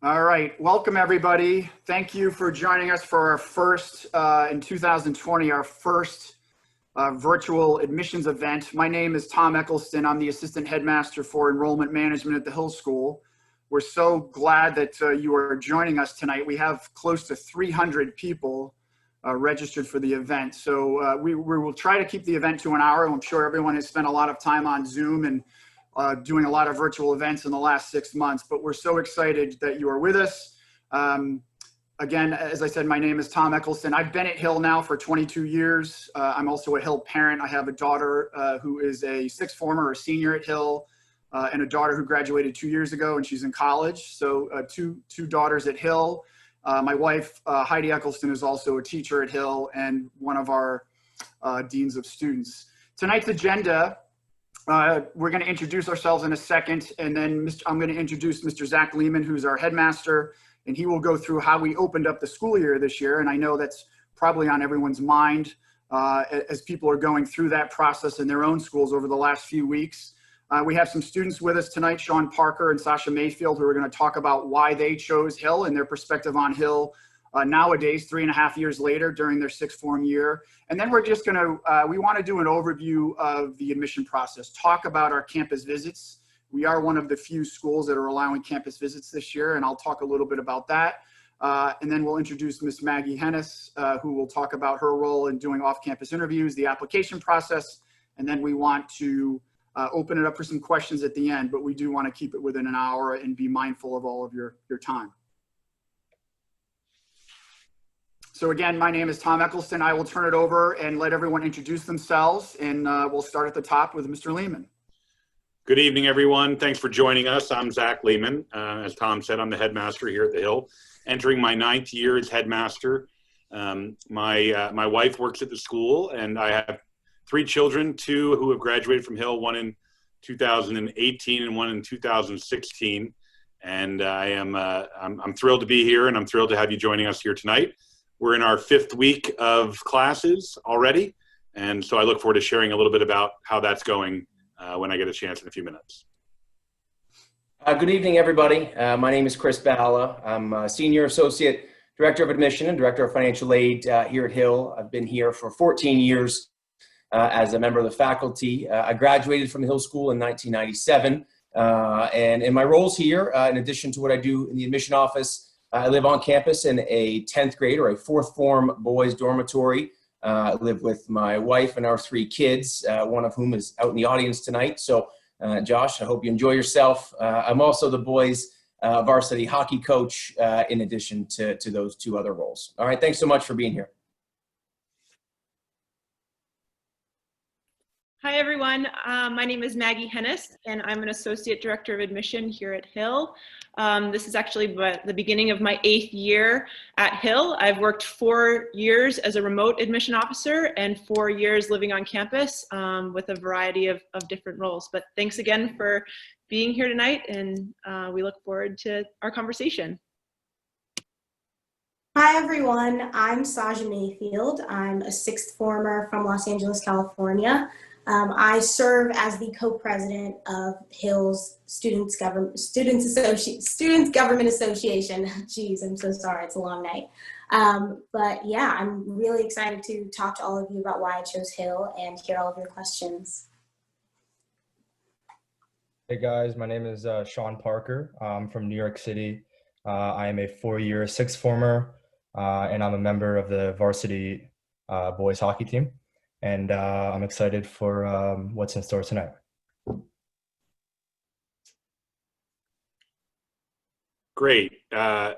All right, welcome everybody. Thank you for joining us for our first, in 2020, our first virtual admissions event. My name is Tom Eccleston. I'm the Assistant Headmaster for Enrollment Management at the Hill School. We're so glad that you are joining us tonight. We have close to 300 people registered for the event. So we will try to keep the event to an hour. I'm sure everyone has spent a lot of time on Zoom and doing a lot of virtual events in the last 6 months, but we're so excited that you are with us. Again, as I said, my name is Tom Eccleston. I've been at Hill now for 22 years. I'm also a Hill parent. I have a daughter who is a sixth former or senior at Hill, and a daughter who graduated 2 years ago, and she's in college. So two daughters at Hill. My wife, Heidi Eccleston, is also a teacher at Hill and one of our deans of students. Tonight's agenda, we're going to introduce ourselves in a second, and then I'm going to introduce Mr. Zach Lehman, who's our headmaster, and he will go through how we opened up the school year this year. And I know that's probably on everyone's mind as people are going through that process in their own schools over the last few weeks. We have some students with us tonight, Sean Parker and Sasha Mayfield, who are going to talk about why they chose Hill and their perspective on Hill nowadays, 3.5 years later during their sixth form year. And then we're just going to, we want to do an overview of the admission process, talk about our campus visits. We are one of the few schools that are allowing campus visits this year, and I'll talk a little bit about that. And then we'll introduce Miss Maggie Hennis, who will talk about her role in doing off-campus interviews, the application process, and then we want to open it up for some questions at the end, but we do want to keep it within an hour and be mindful of all of your time. So again, my name is Tom Eccleston. I will turn it over and let everyone introduce themselves, and we'll start at the top with Mr. Lehman. Good evening, everyone. Thanks for joining us. I'm Zach Lehman. As Tom said, I'm the headmaster here at the Hill, entering my 9th year as headmaster. My wife works at the school, and I have 3 children, 2 who have graduated from Hill, 1 in 2018 and 1 in 2016. And I'm thrilled to be here, and I'm thrilled to have you joining us here tonight. We're in our 5th week of classes already, and so I look forward to sharing a little bit about how that's going when I get a chance in a few minutes. Good evening, everybody. My name is Chris Bala. I'm a Senior Associate Director of Admission and Director of Financial Aid here at Hill. I've been here for 14 years as a member of the faculty. I graduated from the Hill School in 1997, and in my roles here, in addition to what I do in the admission office, I live on campus in a 10th grade or a 4th form boys dormitory. I live with my wife and our 3 kids, one of whom is out in the audience tonight. So Josh, I hope you enjoy yourself. I'm also the boys varsity hockey coach in addition to those 2 other roles. All right, thanks so much for being here. Hi, everyone. My name is Maggie Hennis, and I'm an Associate Director of Admission here at Hill. This is actually the beginning of my 8th year at Hill. I've worked 4 years as a remote admission officer and 4 years living on campus with a variety of different roles. But thanks again for being here tonight, and we look forward to our conversation. Hi everyone, I'm Sasha Mayfield. I'm a 6th former from Los Angeles, California. I serve as the co-president of Hill's Students Government Association. Geez, I'm so sorry, it's a long night. But yeah, I'm really excited to talk to all of you about why I chose Hill and hear all of your questions. Hey guys, my name is Sean Parker. I'm from New York City. I am a 4-year 6th former, and I'm a member of the varsity boys hockey team. And I'm excited for what's in store tonight. Great. Thank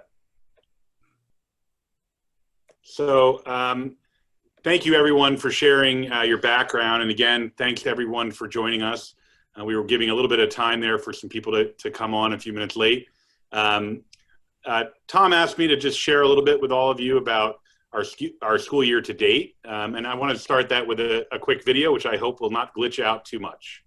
you everyone for sharing your background. And again, thanks to everyone for joining us. We were giving a little bit of time there for some people to come on a few minutes late. Tom asked me to just share a little bit with all of you about our school year to date. And I want to start that with a quick video, which I hope will not glitch out too much.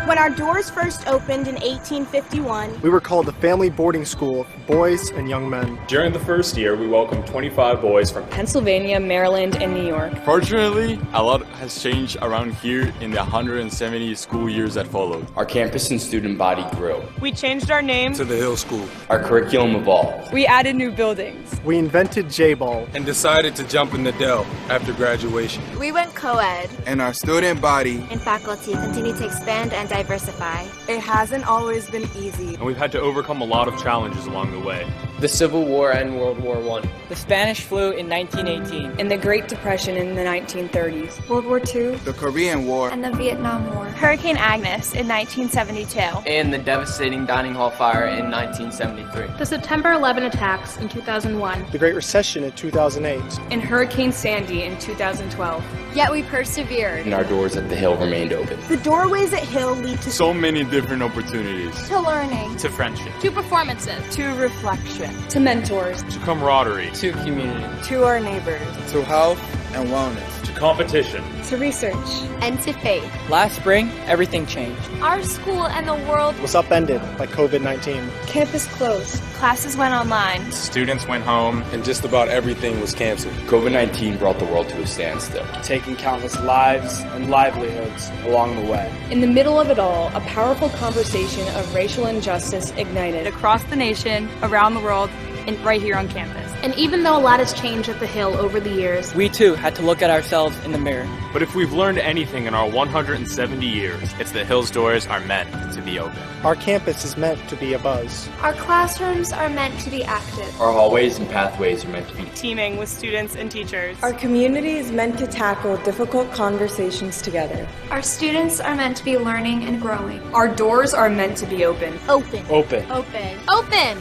When our doors first opened in 1851, We were called the Family Boarding School for boys and young men. During the first year, we welcomed 25 boys from Pennsylvania, Maryland, and New York. Fortunately, a lot has changed around here in the 170 school years that followed. Our campus and student body grew. We changed our name to the Hill School. Our curriculum evolved. We added new buildings. We invented J-Ball. And decided to jump in the Dell after graduation. We went co-ed. And our student body and faculty continue to expand and diversify. It hasn't always been easy. And we've had to overcome a lot of challenges along the way. The Civil War and World War I. The Spanish flu in 1918. And the Great Depression in the 1930s. World War II. The Korean War. And the Vietnam War. Hurricane Agnes in 1972. And the devastating Dining Hall fire in 1973. The September 11 attacks in 2001. The Great Recession in 2008. And Hurricane Sandy in 2012. Yet we persevered. And our doors at the Hill remained open. the doorways at Hill lead to So many different opportunities. To learning. To friendship. To performances. To reflection. To mentors. To camaraderie. To community. To our neighbors. To health and wellness. To competition. To research. And to faith. Last spring, everything changed. Our school and the world Was upended by COVID-19. Campus closed. Classes went online. Students went home. And just about everything was canceled. COVID-19 brought the world to a standstill. Taking countless lives and livelihoods along the way. In the middle of it all, a powerful conversation of racial injustice ignited across the nation, around the world, and right here on campus. And even though a lot has changed at the Hill over the years, We too had to look at ourselves in the mirror. But if we've learned anything in our 170 years, it's that Hill's doors are meant to be open. Our campus is meant to be a buzz. Our classrooms are meant to be active. Our hallways and pathways are meant to be teaming with students and teachers. Our community is meant to tackle difficult conversations together. Our students are meant to be learning and growing. Our doors are meant to be open. open. Open. Open. Open!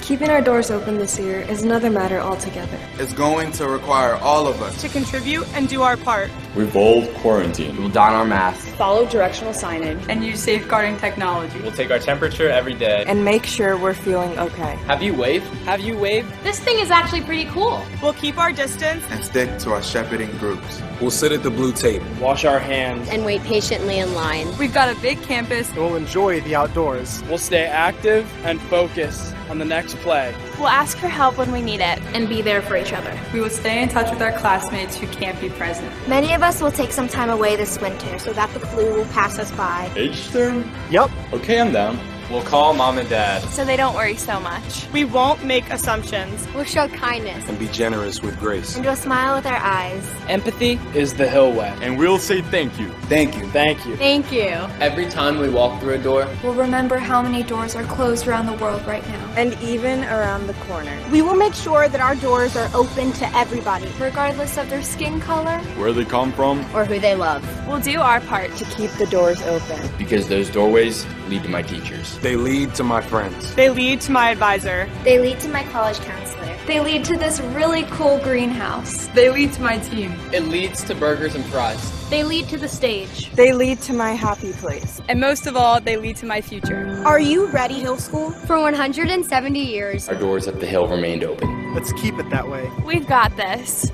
Keeping our doors open this year is another matter altogether. It's going to require all of us To contribute and do our part. Revolve quarantine. We'll don our masks. Follow directional signage. And use safeguarding technology. We'll take our temperature every day. And make sure we're feeling okay. Have you waved? Have you waved? this thing is actually pretty cool. We'll keep our distance. and stick to our shepherding groups. We'll sit at the blue table. Wash our hands. And wait patiently in line. We've got a big campus. And we'll enjoy the outdoors. We'll stay active and focused on the next play. We'll ask for help when we need it. And be there for each other. We will stay in touch with our classmates who can't be present. Many of us will take some time away this winter so that the flu will pass us by. H turn? Yep. Okay, I'm down. We'll call mom and dad. So they don't worry so much. We won't make assumptions. We'll show kindness. And be generous with grace. And we'll smile with our eyes. Empathy. Is the Hill way. And we'll say thank you. Thank you. Thank you. Thank you. Every time we walk through a door, We'll remember how many doors are closed around the world right now. And even around the corner. We will make sure that our doors are open to everybody. Regardless of their skin color Where they come from? or who they love. We'll do our part to keep the doors open. Because those doorways lead to my teachers. They lead to my friends. They lead to my advisor. They lead to my college counselor. They lead to this really cool greenhouse. They lead to my team. it leads to burgers and fries. They lead to the stage. They lead to my happy place. And most of all, they lead to my future. Are you ready, Hill School? For 170 years, Our doors at the Hill remained open. Let's keep it that way. we've got this.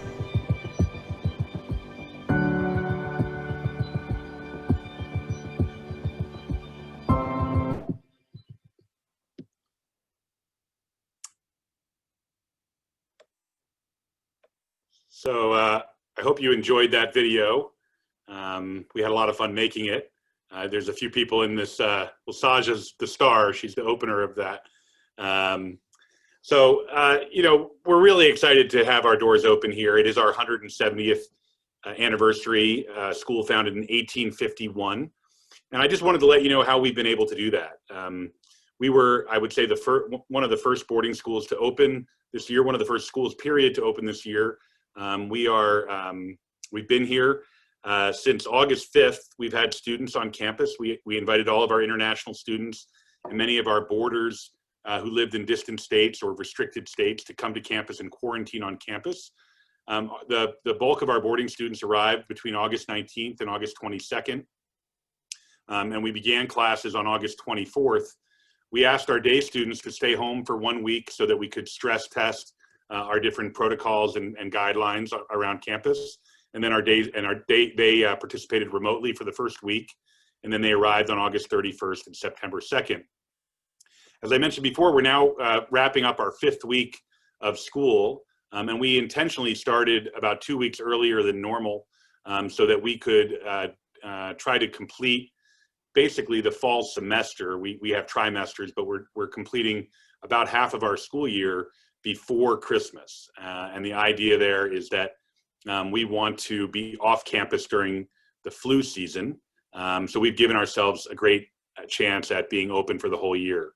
So I hope you enjoyed that video. We had a lot of fun making it. There's a few people in this, well, Saja's the star. She's the opener of that. You know, we're really excited to have our doors open here. It is our 170th anniversary, school founded in 1851. And I just wanted to let you know how we've been able to do that. We were, I would say, one of the first boarding schools to open this year, one of the first schools, period, to open this year. We've been here since August 5th. We've had students on campus. We invited all of our international students and many of our boarders who lived in distant states or restricted states to come to campus and quarantine on campus. The bulk of our boarding students arrived between August 19th and August 22nd. And we began classes on August 24th. We asked our day students to stay home for 1 week so that we could stress test our different protocols and guidelines around campus. And then they participated remotely for the first week. and then they arrived on August 31st and September 2nd. As I mentioned before, we're now wrapping up our 5th week of school, and we intentionally started about 2 weeks earlier than normal so that we could try to complete basically the fall semester. We have trimesters, but we're completing about half of our school year before Christmas. And the idea there is that we want to be off campus during the flu season. So we've given ourselves a great chance at being open for the whole year.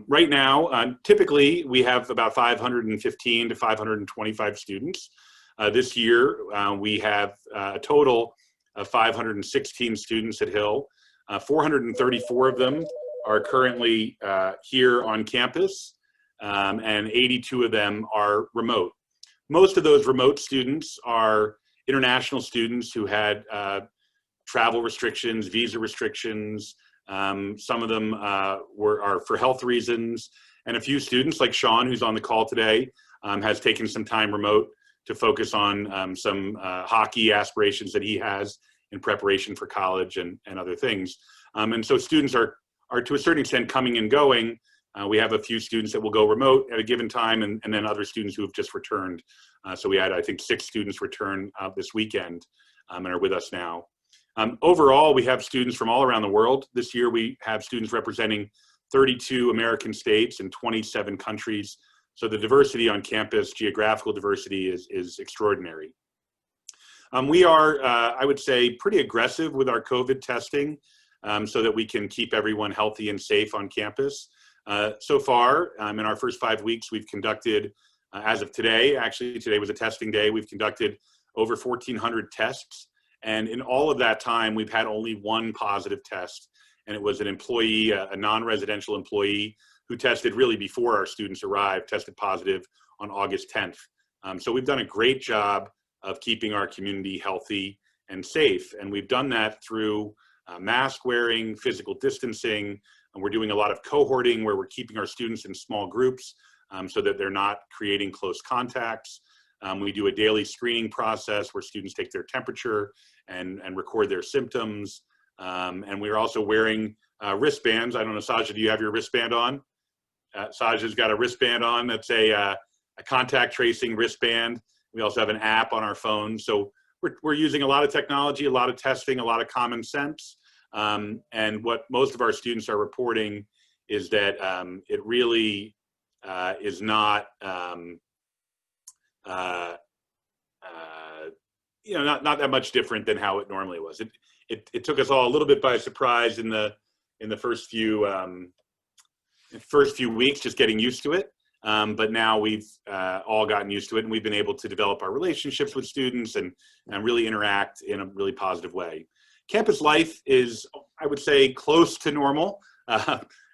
Right now, typically we have about 515 to 525 students. This year, we have a total of 516 students at Hill. 434 of them are currently here on campus, and 82 of them are remote. Most of those remote students are international students who had travel restrictions, visa restrictions. Some of them are for health reasons, and a few students like Sean, who's on the call today, has taken some time remote to focus on some hockey aspirations that he has in preparation for college and other things. And so students are to a certain extent coming and going. We have a few students that will go remote at a given time, and then other students who have just returned. So we had, I think, 6 students return this weekend and are with us now. Overall, we have students from all around the world. This year, we have students representing 32 American states and 27 countries. So the diversity on campus, geographical diversity, is extraordinary. We are, I would say, pretty aggressive with our COVID testing so that we can keep everyone healthy and safe on campus. So far, in our first 5 weeks, we've conducted, as of today, actually today was a testing day, we've conducted over 1,400 tests. And in all of that time, we've had only 1 positive test. And it was an employee, a non-residential employee, who tested really before our students arrived, tested positive on August 10th. So we've done a great job of keeping our community healthy and safe. And we've done that through mask wearing, physical distancing, and we're doing a lot of cohorting where we're keeping our students in small groups so that they're not creating close contacts. We do a daily screening process where students take their temperature and record their symptoms. And we're also wearing wristbands. I don't know, Saja, do you have your wristband on? Saja's got a wristband on. That's a contact tracing wristband. We also have an app on our phone. So we're using a lot of technology, a lot of testing, a lot of common sense. And what most of our students are reporting is that it really is not, not that much different than how it normally was. It took us all a little bit by surprise in the first few weeks, just getting used to it. But now we've all gotten used to it, and we've been able to develop our relationships with students and really interact in a really positive way. Campus life is, I would say, close to normal.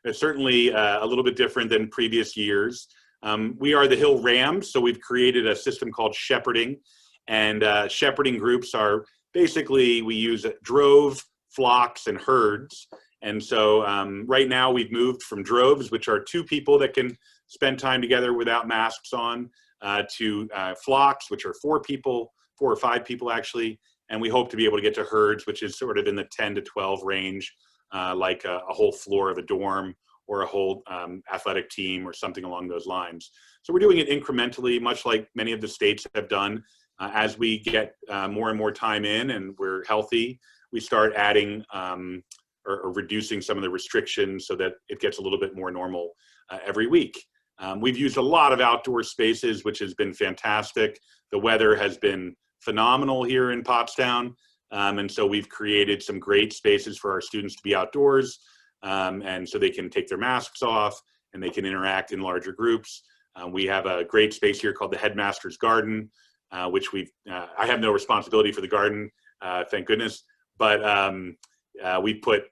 It's certainly a little bit different than previous years. We are the Hill Rams, so we've created a system called shepherding. And shepherding groups are basically, we use drove, flocks, and herds. And so right now we've moved from droves, which are 2 people that can spend time together without masks on, to flocks, which are 4 people, 4 or 5 people actually. And we hope to be able to get to herds, which is sort of in the 10 to 12 range, like a whole floor of a dorm or a whole athletic team or something along those lines. So we're doing it incrementally, much like many of the states have done. As we get more and more time in and we're healthy, we start adding or reducing some of the restrictions so that it gets a little bit more normal every week. We've used a lot of outdoor spaces, which has been fantastic. The weather has been phenomenal here in Pottstown. And so we've created some great spaces for our students to be outdoors. And so they can take their masks off and they can interact in larger groups. We have a great space here called the Headmaster's Garden, which I have no responsibility for the garden, thank goodness. But we put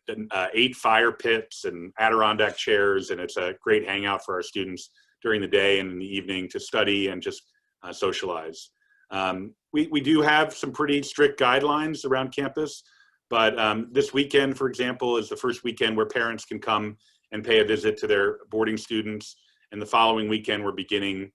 8 fire pits and Adirondack chairs, and it's a great hangout for our students during the day and in the evening to study and just socialize. We do have some pretty strict guidelines around campus, but this weekend, for example, is the first weekend where parents can come and pay a visit to their boarding students. And the following weekend, we're beginning,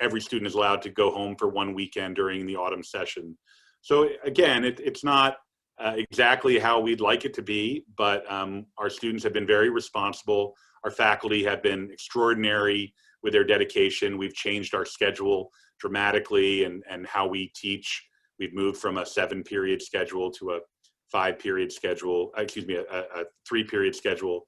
every student is allowed to go home for 1 weekend during the autumn session. So again, it's not exactly how we'd like it to be, but our students have been very responsible. Our faculty have been extraordinary with their dedication. We've changed our schedule dramatically and how we teach. We've moved from a 7-period schedule to a 5-period schedule, excuse me, a 3-period schedule,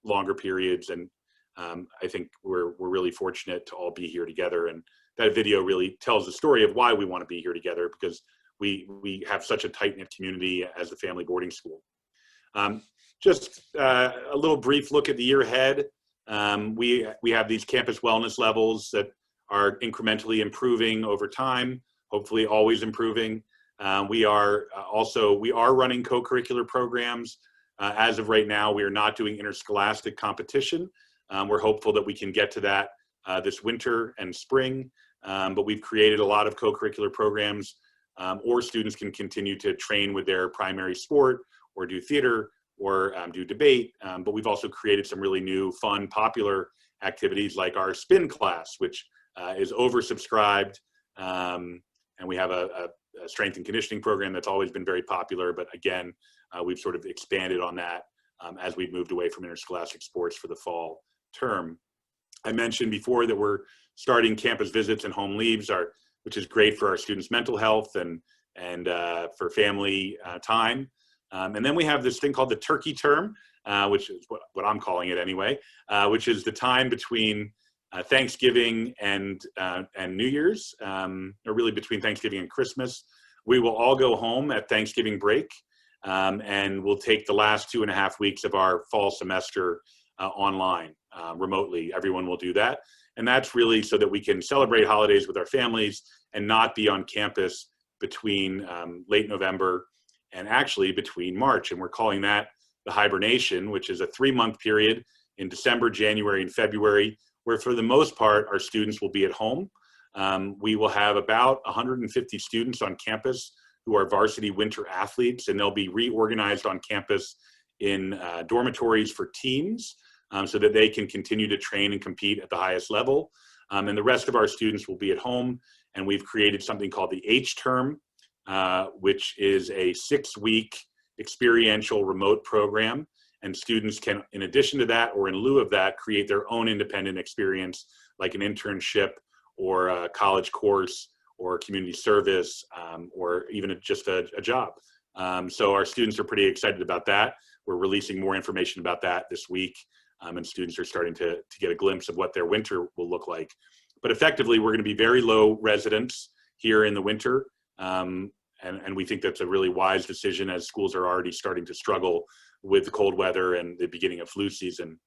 longer periods. And I think we're really fortunate to all be here together. And that video really tells the story of why we want to be here together, because we have such a tight-knit community as a family boarding school. Just a little brief look at the year ahead. We have these campus wellness levels that are incrementally improving over time, hopefully always improving. We are running co-curricular programs. As of right now, we are not doing interscholastic competition. We're hopeful that we can get to that this winter and spring, but we've created a lot of co-curricular programs, or students can continue to train with their primary sport or do theater or do debate. But we've also created some really new, fun, popular activities like our spin class, which is oversubscribed. And we have a strength and conditioning program that's always been very popular. But again, we've sort of expanded on that as we've moved away from interscholastic sports for the fall term. I mentioned before that we're starting campus visits and home leaves, which is great for our students' mental health and for family time. And then we have this thing called the turkey term, which is what I'm calling it anyway, which is the time between Thanksgiving and New Year's, or really between Thanksgiving and Christmas. We will all go home at Thanksgiving break, and we'll take the last 2.5 weeks of our fall semester online, remotely. Everyone will do that. And that's really so that we can celebrate holidays with our families and not be on campus between late November and actually between March. And we're calling that the hibernation, which is a 3-month period in December, January, and February, where for the most part, our students will be at home. We will have about 150 students on campus who are varsity winter athletes, and they'll be reorganized on campus in dormitories for teams so that they can continue to train and compete at the highest level. And the rest of our students will be at home, and we've created something called the H term, which is a 6-week experiential remote program. And students can, in addition to that or in lieu of that, create their own independent experience, like an internship or a college course or community service, or even just a job. So our students are pretty excited about that. We're releasing more information about that this week, and students are starting to get a glimpse of what their winter will look like. But effectively, we're going to be very low residence here in the winter, and we think that's a really wise decision, as schools are already starting to struggle with the cold weather and the beginning of flu season.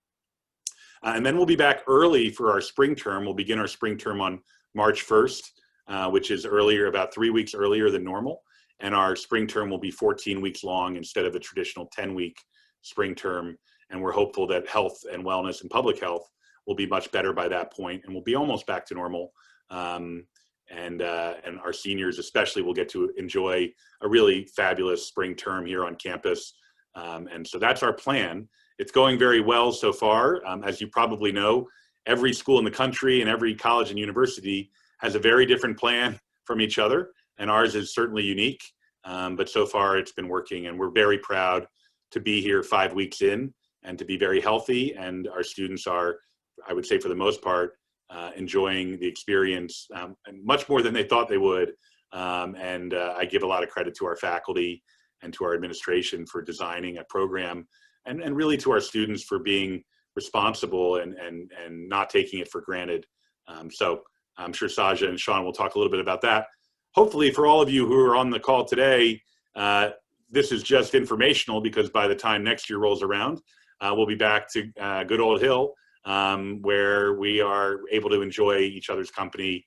And then we'll be back early for our spring term. We'll begin our spring term on March 1st, which is earlier, about 3 weeks earlier than normal. And our spring term will be 14 weeks long instead of the traditional 10-week spring term. And we're hopeful that health and wellness and public health will be much better by that point, and we'll be almost back to normal. And our seniors especially will get to enjoy a really fabulous spring term here on campus. And so that's our plan. It's going very well so far. As you probably know, every school in the country and every college and university has a very different plan from each other, and ours is certainly unique. But so far it's been working, and we're very proud to be here 5 weeks in and to be very healthy. And our students are, I would say for the most part, enjoying the experience much more than they thought they would. And I give a lot of credit to our faculty and to our administration for designing a program, and really to our students for being responsible and not taking it for granted. So I'm sure Saja and Sean will talk a little bit about that. Hopefully for all of you who are on the call today, this is just informational, because by the time next year rolls around, we'll be back to good old Hill, where we are able to enjoy each other's company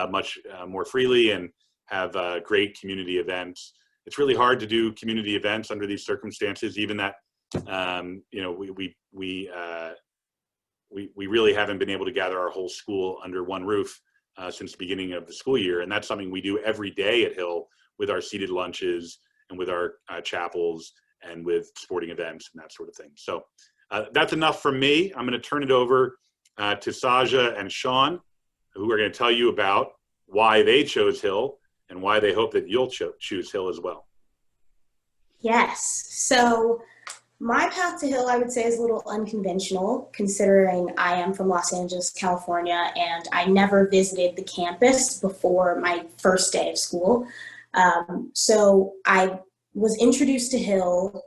much more freely and have great community events. It's really hard to do community events under these circumstances, even that, you know, we really haven't been able to gather our whole school under one roof since the beginning of the school year. And that's something we do every day at Hill with our seated lunches and with our chapels and with sporting events and that sort of thing. So that's enough from me. I'm going to turn it over to Saja and Sean, who are going to tell you about why they chose Hill and why they hope that you'll choose Hill as well. Yes. So my path to Hill, I would say, is a little unconventional, considering I am from Los Angeles, California, and I never visited the campus before my first day of school. So I was introduced to Hill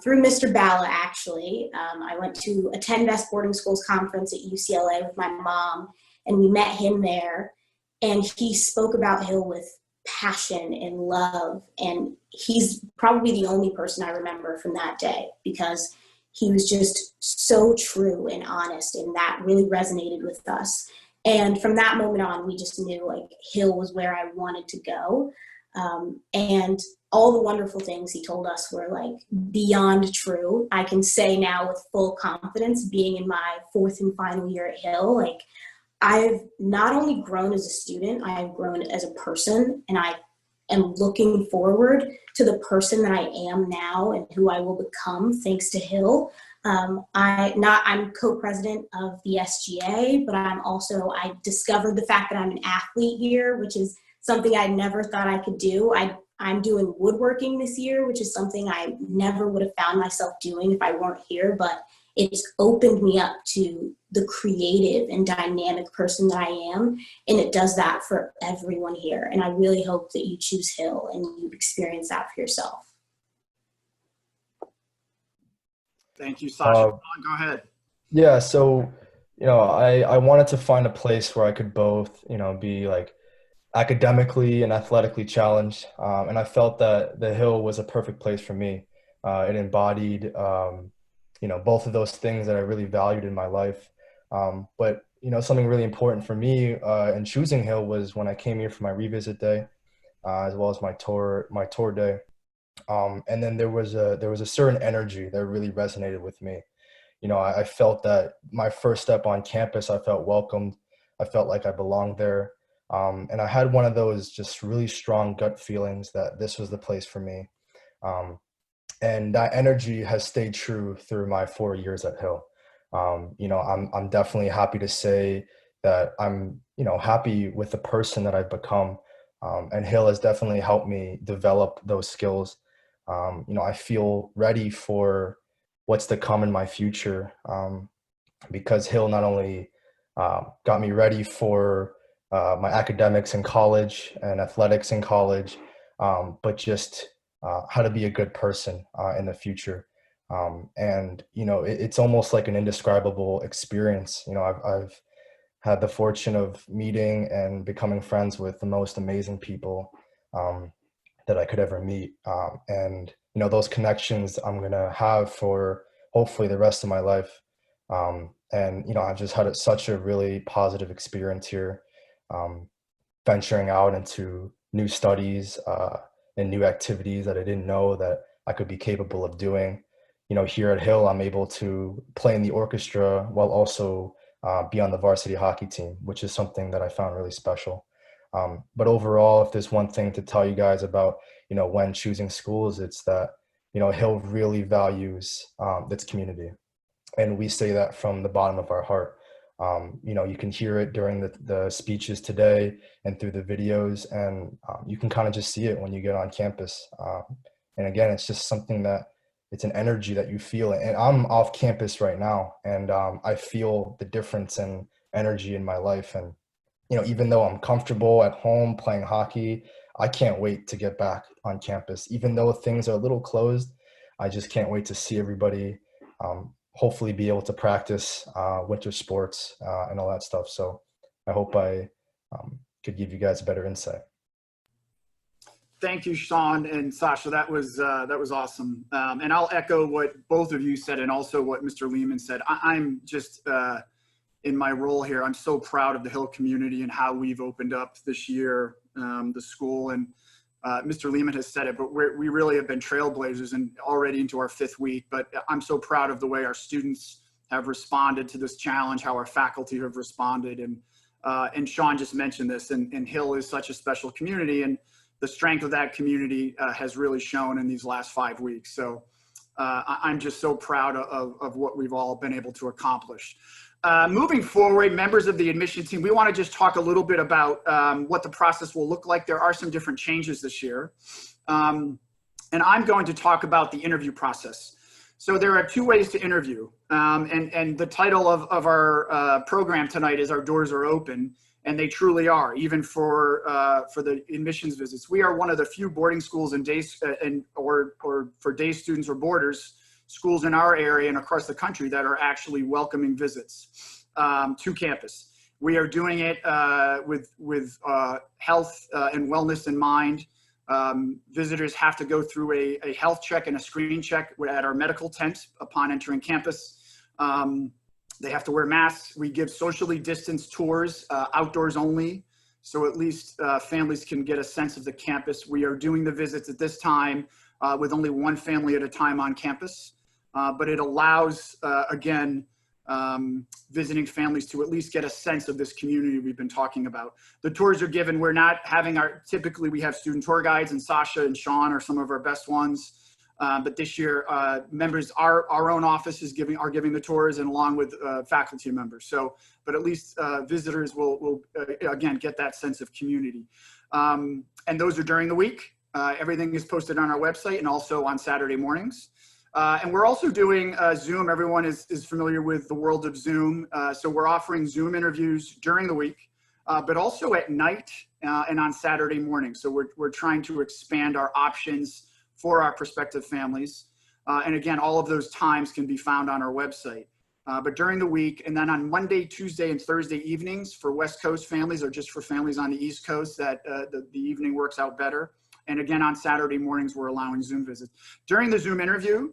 through Mr. Balla, actually. I went to attend Best Boarding Schools conference at UCLA with my mom, and we met him there. And he spoke about Hill with passion and love. And he's probably the only person I remember from that day, because he was just so true and honest, and that really resonated with us. And from that moment on, we just knew like Hill was where I wanted to go. And all the wonderful things he told us were like beyond true. I can say now with full confidence, being in my fourth and final year at Hill, like I've not only grown as a student, I have grown as a person, and I am looking forward to the person that I am now and who I will become thanks to Hill. I'm co-president of the SGA, but I discovered the fact that I'm an athlete here, which is something I never thought I could do. I'm doing woodworking this year, which is something I never would have found myself doing if I weren't here, but it's opened me up to the creative and dynamic person that I am, and it does that for everyone here. And I really hope that you choose Hill and you experience that for yourself. Thank you, Sasha. Go ahead. Yeah, so, I wanted to find a place where I could both, be like academically and athletically challenged. And I felt that the Hill was a perfect place for me. It embodied, both of those things that I really valued in my life. But, something really important for me in choosing Hill was when I came here for my revisit day, as well as my tour day. And then there was a certain energy that really resonated with me. I felt that my first step on campus, I felt welcomed. I felt like I belonged there. And I had one of those just really strong gut feelings that this was the place for me. And that energy has stayed true through my 4 years at Hill. I'm definitely happy to say that I'm, happy with the person that I've become. And Hill has definitely helped me develop those skills. I feel ready for what's to come in my future, because Hill not only got me ready for my academics in college and athletics in college, but just how to be a good person in the future. And it's almost like an indescribable experience. I've had the fortune of meeting and becoming friends with the most amazing people that I could ever meet. And those connections I'm gonna have for hopefully the rest of my life. And I've just had such a really positive experience here, venturing out into new studies and new activities that I didn't know that I could be capable of doing. Here at Hill, I'm able to play in the orchestra while also be on the varsity hockey team, which is something that I found really special. But overall, if there's one thing to tell you guys about, when choosing schools, it's that, Hill really values its community. And we say that from the bottom of our heart. You can hear it during the speeches today and through the videos, and you can kind of just see it when you get on campus. And again, it's just something that it's an energy that you feel. And I'm off campus right now, and I feel the difference in energy in my life. And even though I'm comfortable at home playing hockey, I can't wait to get back on campus. Even though things are a little closed, I just can't wait to see everybody, hopefully be able to practice winter sports and all that stuff. So I hope I could give you guys a better insight. Thank you, Sean and Sasha. That was awesome. And I'll echo what both of you said and also what Mr. Lehman said. I'm just in my role here, I'm so proud of the Hill community and how we've opened up this year, the school. And Mr. Lehman has said it, but we really have been trailblazers and already into our 5th week. But I'm so proud of the way our students have responded to this challenge, how our faculty have responded. And Sean just mentioned this, and Hill is such a special community, and the strength of that community has really shown in these last 5 weeks. So I'm just so proud of what we've all been able to accomplish. Moving forward, members of the admission team, we want to just talk a little bit about what the process will look like. There are some different changes this year. And and I'm going to talk about the interview process. So there are 2 ways to interview, and the title of our program tonight is Our Doors Are Open, and they truly are, even for the admissions visits. We are one of the few boarding schools and or for day students or boarders, schools in our area and across the country that are actually welcoming visits to campus. We are doing it with health and wellness in mind. Visitors have to go through a health check and a screening check at our medical tent upon entering campus. They have to wear masks. We give socially distanced tours, outdoors only, so at least families can get a sense of the campus. We are doing the visits at this time with only 1 family at a time on campus, but it allows, again, visiting families to at least get a sense of this community we've been talking about. The tours are given, we're not having typically we have student tour guides, and Sasha and Sean are some of our best ones. But this year, members, our own office are giving the tours, and along with faculty members. So, but at least visitors will again, get that sense of community. And those are during the week. Everything is posted on our website and also on Saturday mornings. And we're also doing Zoom. Everyone is familiar with the world of Zoom. So we're offering Zoom interviews during the week, but also at night and on Saturday morning. So we're trying to expand our options for our prospective families. And again, all of those times can be found on our website. But during the week, and then on Monday, Tuesday, and Thursday evenings for West Coast families, or just for families on the East Coast, that the evening works out better. And again, on Saturday mornings, we're allowing Zoom visits. During the Zoom interview,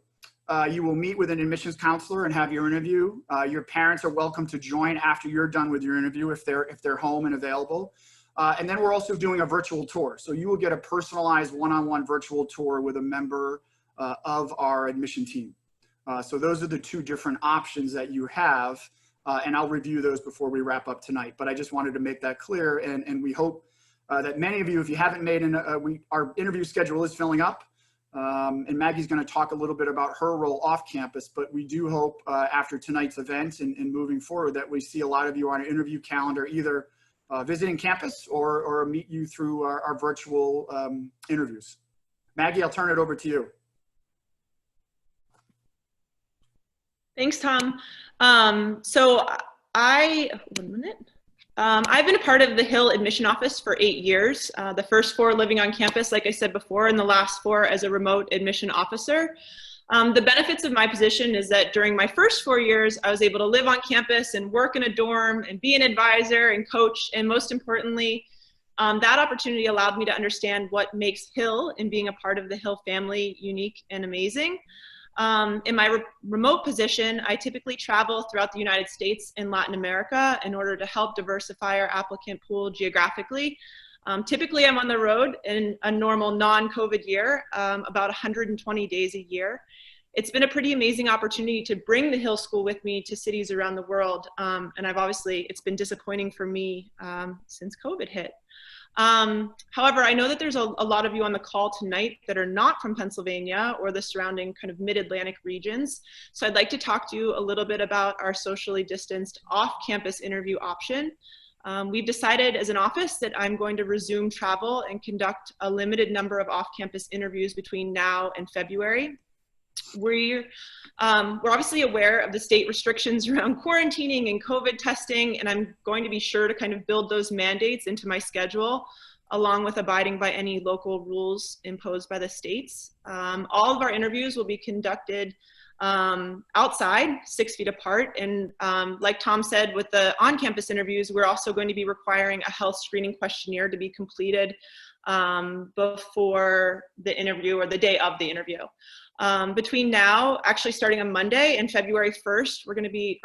you will meet with an admissions counselor and have your interview. Your parents are welcome to join after you're done with your interview if they're home and available. And then we're also doing a virtual tour. So you will get a personalized one-on-one virtual tour with a member of our admission team. So those are the 2 different options that you have. And I'll review those before we wrap up tonight. But I just wanted to make that clear. And we hope that many of you, if you haven't made our interview schedule is filling up. And Maggie's going to talk a little bit about her role off campus, but we do hope after tonight's event and moving forward that we see a lot of you on our interview calendar, either visiting campus or meet you through our virtual interviews. Maggie, I'll turn it over to you. Thanks, Tom. I've been a part of the Hill admission office for 8 years, the first 4 living on campus, like I said before, and the last 4 as a remote admission officer. The benefits of my position is that during my first 4 years, I was able to live on campus and work in a dorm and be an advisor and coach. And most importantly, that opportunity allowed me to understand what makes Hill and being a part of the Hill family unique and amazing. In my remote position, I typically travel throughout the United States and Latin America in order to help diversify our applicant pool geographically. Typically, I'm on the road in a normal non-COVID year, about 120 days a year. It's been a pretty amazing opportunity to bring the Hill School with me to cities around the world. And it's been disappointing for me since COVID hit. However, I know that there's a lot of you on the call tonight that are not from Pennsylvania or the surrounding kind of mid-Atlantic regions. So I'd like to talk to you a little bit about our socially distanced off-campus interview option. We've decided as an office that I'm going to resume travel and conduct a limited number of off-campus interviews between now and February. We're obviously aware of the state restrictions around quarantining and COVID testing, and I'm going to be sure to kind of build those mandates into my schedule, along with abiding by any local rules imposed by the states. All of our interviews will be conducted outside, 6 feet apart. And like Tom said, with the on-campus interviews, we're also going to be requiring a health screening questionnaire to be completed before the interview or the day of the interview. Between now, actually starting on Monday and February 1st,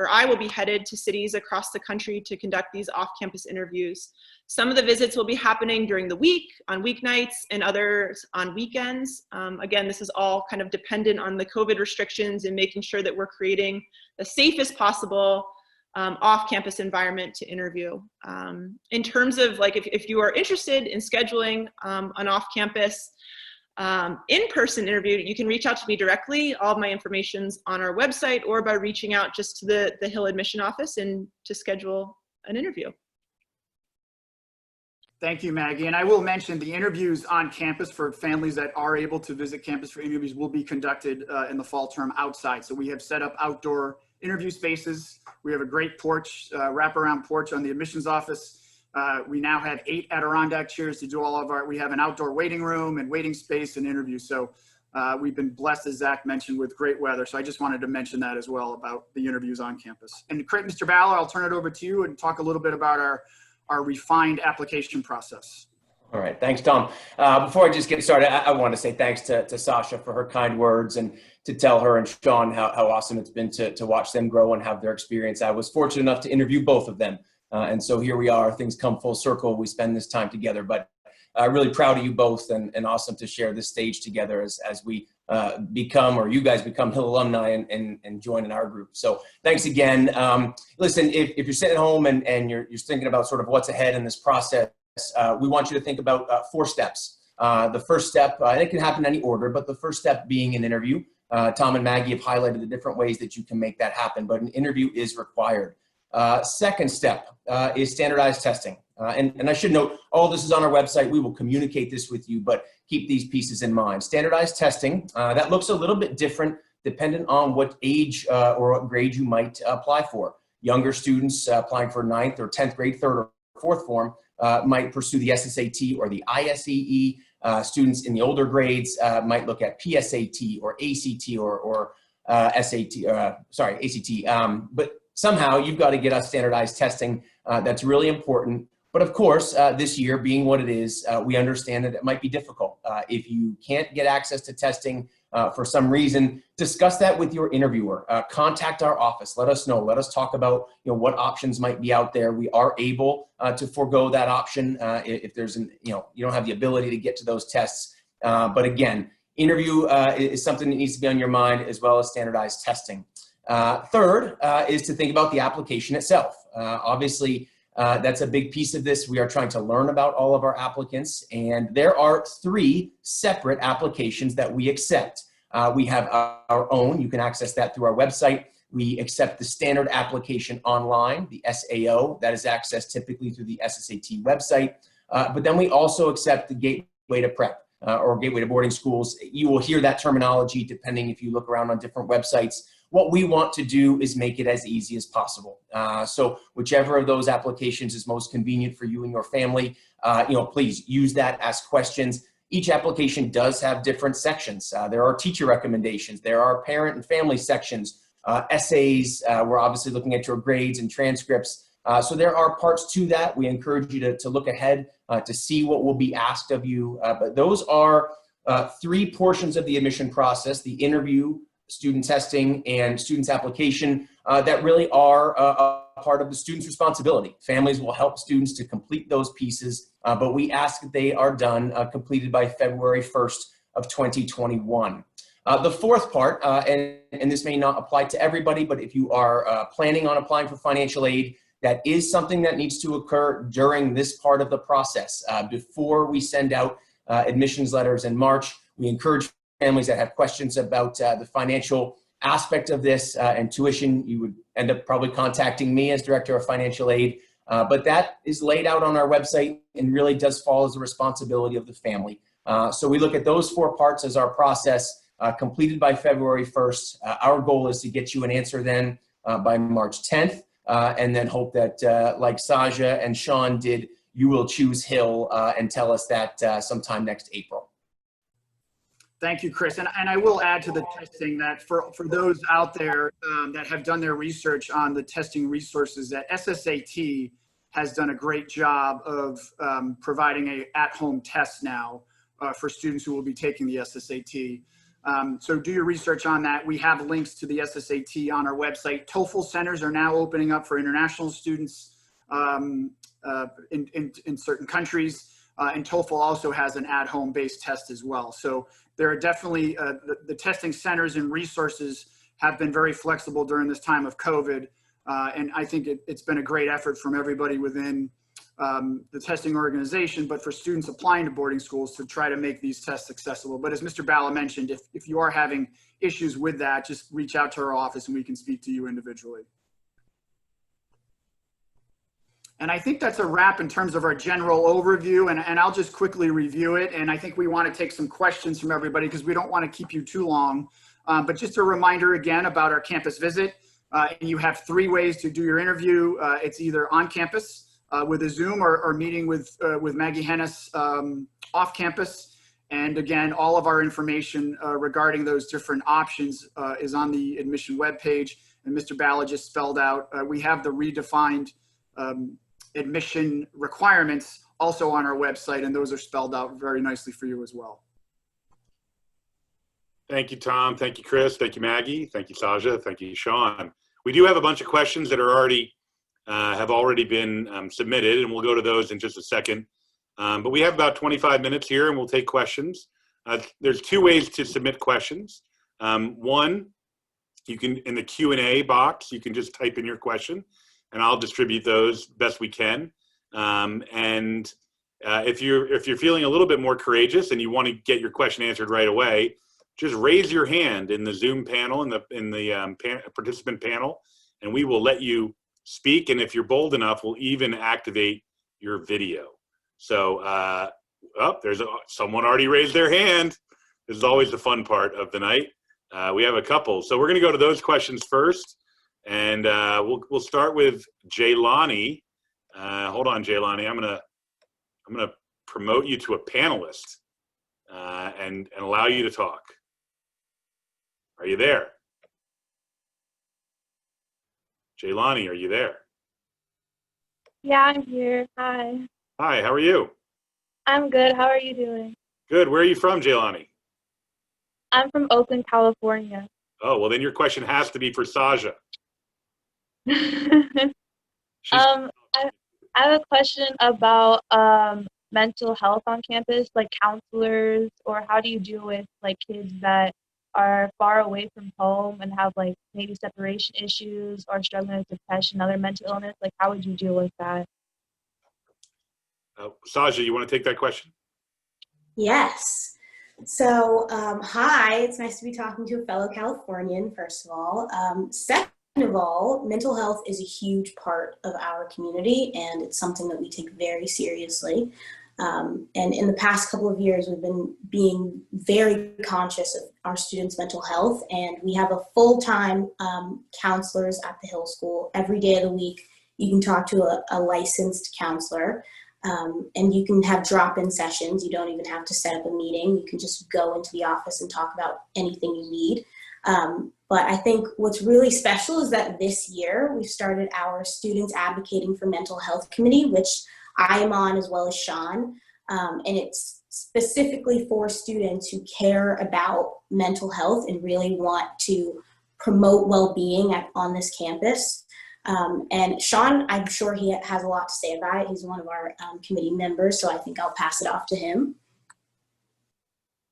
I will be headed to cities across the country to conduct these off-campus interviews. Some of the visits will be happening during the week, on weeknights, and others on weekends. Again, this is all kind of dependent on the COVID restrictions and making sure that we're creating the safest possible off-campus environment to interview. In terms of if you are interested in scheduling an off-campus in-person interview, you can reach out to me directly. All of my information's on our website, or by reaching out just to the Hill admission office and to schedule an interview. Thank you, Maggie. And I will mention the interviews on campus for families that are able to visit campus for interviews will be conducted in the fall term outside. So we have set up outdoor interview spaces. We have a great porch, wraparound porch on the admissions office. We now have 8 Adirondack chairs to do all of we have an outdoor waiting room and waiting space and interviews. So we've been blessed, as Zach mentioned, with great weather. So I just wanted to mention that as well about the interviews on campus. And Mr. Ballard, I'll turn it over to you and talk a little bit about our refined application process. All right, thanks, Tom. Before I just get started, I want to say thanks to Sasha for her kind words and to tell her and Sean how awesome it's been to watch them grow and have their experience. I was fortunate enough to interview both of them. And so here we are, things come full circle. We spend this time together, but really proud of you both and awesome to share this stage together as we become, or you guys become Hill alumni and join in our group. So thanks again. Listen, if you're sitting at home and you're thinking about sort of what's ahead in this process, we want you to think about 4 steps. The first step, and it can happen in any order, but the first step being an interview. Tom and Maggie have highlighted the different ways that you can make that happen, but an interview is required. Second step is standardized testing. And I should note, all this is on our website. We will communicate this with you, but keep these pieces in mind. Standardized testing, that looks a little bit different dependent on what age or what grade you might apply for. Younger students applying for 9th or 10th grade, 3rd or 4th form might pursue the SSAT or the ISEE. Students in the older grades might look at PSAT or ACT or ACT. But somehow you've got to get us standardized testing. That's really important. But of course, this year being what it is, we understand that it might be difficult. If you can't get access to testing for some reason, discuss that with your interviewer. Contact our office. Let us know. Let us talk about what options might be out there. We are able to forego that option if there's you don't have the ability to get to those tests. But again, interview is something that needs to be on your mind, as well as standardized testing. Third is to think about the application itself. Obviously, that's a big piece of this. We are trying to learn about all of our applicants, and there are 3 separate applications that we accept. We have our own. You can access that through our website. We accept the standard application online, the SAO, that is accessed typically through the SSAT website. But then we also accept the Gateway to Prep or Gateway to Boarding Schools. You will hear that terminology depending if you look around on different websites. What we want to do is make it as easy as possible. So whichever of those applications is most convenient for you and your family, please use that, ask questions. Each application does have different sections. There are teacher recommendations. There are parent and family sections, essays. We're obviously looking at your grades and transcripts. So there are parts to that. We encourage you to look ahead to see what will be asked of you. But those are 3 portions of the admission process: the interview, student testing, and student's application that really are a part of the student's responsibility. Families will help students to complete those pieces, but we ask that they are done, completed by February 1st of 2021. The fourth part, and this may not apply to everybody, but if you are planning on applying for financial aid, that is something that needs to occur during this part of the process. Before we send out admissions letters in March, we encourage families that have questions about the financial aspect of this and tuition. You would end up probably contacting me as Director of Financial Aid, but that is laid out on our website and really does fall as the responsibility of the family. So we look at those 4 parts as our process, completed by February 1st. Our goal is to get you an answer then by March 10th, and then hope that like Saja and Sean did, you will choose Hill and tell us that sometime next April. Thank you, Chris. And I will add to the testing that for those out there that have done their research on the testing resources, that SSAT has done a great job of providing a at-home test now for students who will be taking the SSAT. So do your research on that. We have links to the SSAT on our website. TOEFL centers are now opening up for international students in certain countries. And TOEFL also has an at-home based test as well. So there are definitely, the testing centers and resources have been very flexible during this time of COVID. And I think it's been a great effort from everybody within the testing organization, but for students applying to boarding schools to try to make these tests accessible. But as Mr. Balla mentioned, if you are having issues with that, just reach out to our office and we can speak to you individually. And I think that's a wrap in terms of our general overview, and I'll just quickly review it. And I think we want to take some questions from everybody because we don't want to keep you too long. But just a reminder again about our campus visit. And you have 3 ways to do your interview. It's either on campus with a Zoom or meeting with Maggie Hennis off campus. And again, all of our information regarding those different options is on the admission webpage. And Mr. Balla just spelled out, we have the redefined admission requirements also on our website, and those are spelled out very nicely for you as well. Thank you, Tom. Thank you, Chris. Thank you, Maggie. Thank you, Saja. Thank you, Sean. We do have a bunch of questions that are already have already been submitted, and we'll go to those in just a second. But we have about 25 minutes here, and we'll take questions. There's 2 ways to submit questions. One, you can, in the Q&A box, you can just type in your question, and I'll distribute those best we can. If you're feeling a little bit more courageous and you want to get your question answered right away, just raise your hand in the Zoom panel, in the participant panel, and we will let you speak. And if you're bold enough, we'll even activate your video. So, there's someone already raised their hand. This is always the fun part of the night. We have a couple, so we're going to go to those questions first. And we'll start with Jaylani. Hold on, Jaylani. I'm gonna promote you to a panelist and allow you to talk. Are you there? Jaylani, are you there? Yeah, I'm here. Hi. Hi, how are you? I'm good. How are you doing? Good. Where are you from, Jaylani? I'm from Oakland, California. Oh, well, then your question has to be for Saja. I have a question about mental health on campus, like counselors, or how do you deal with like kids that are far away from home and have like maybe separation issues or struggling with depression, other mental illness? Like, how would you deal with that? Saja, you want to take that question? Yes. So, hi, it's nice to be talking to a fellow Californian, first of all. Second of all, mental health is a huge part of our community, and it's something that we take very seriously. And in the past couple of years, we've been being very conscious of our students' mental health, and we have a full-time counselors at the Hill School. Every day of the week, you can talk to a licensed counselor. And you can have drop-in sessions. You don't even have to set up a meeting. You can just go into the office and talk about anything you need. But I think what's really special is that this year we've started our Students Advocating for Mental Health Committee, which I am on as well as Sean. And it's specifically for students who care about mental health and really want to promote well-being on this campus. And Sean, I'm sure he has a lot to say about it. He's one of our committee members, so I think I'll pass it off to him.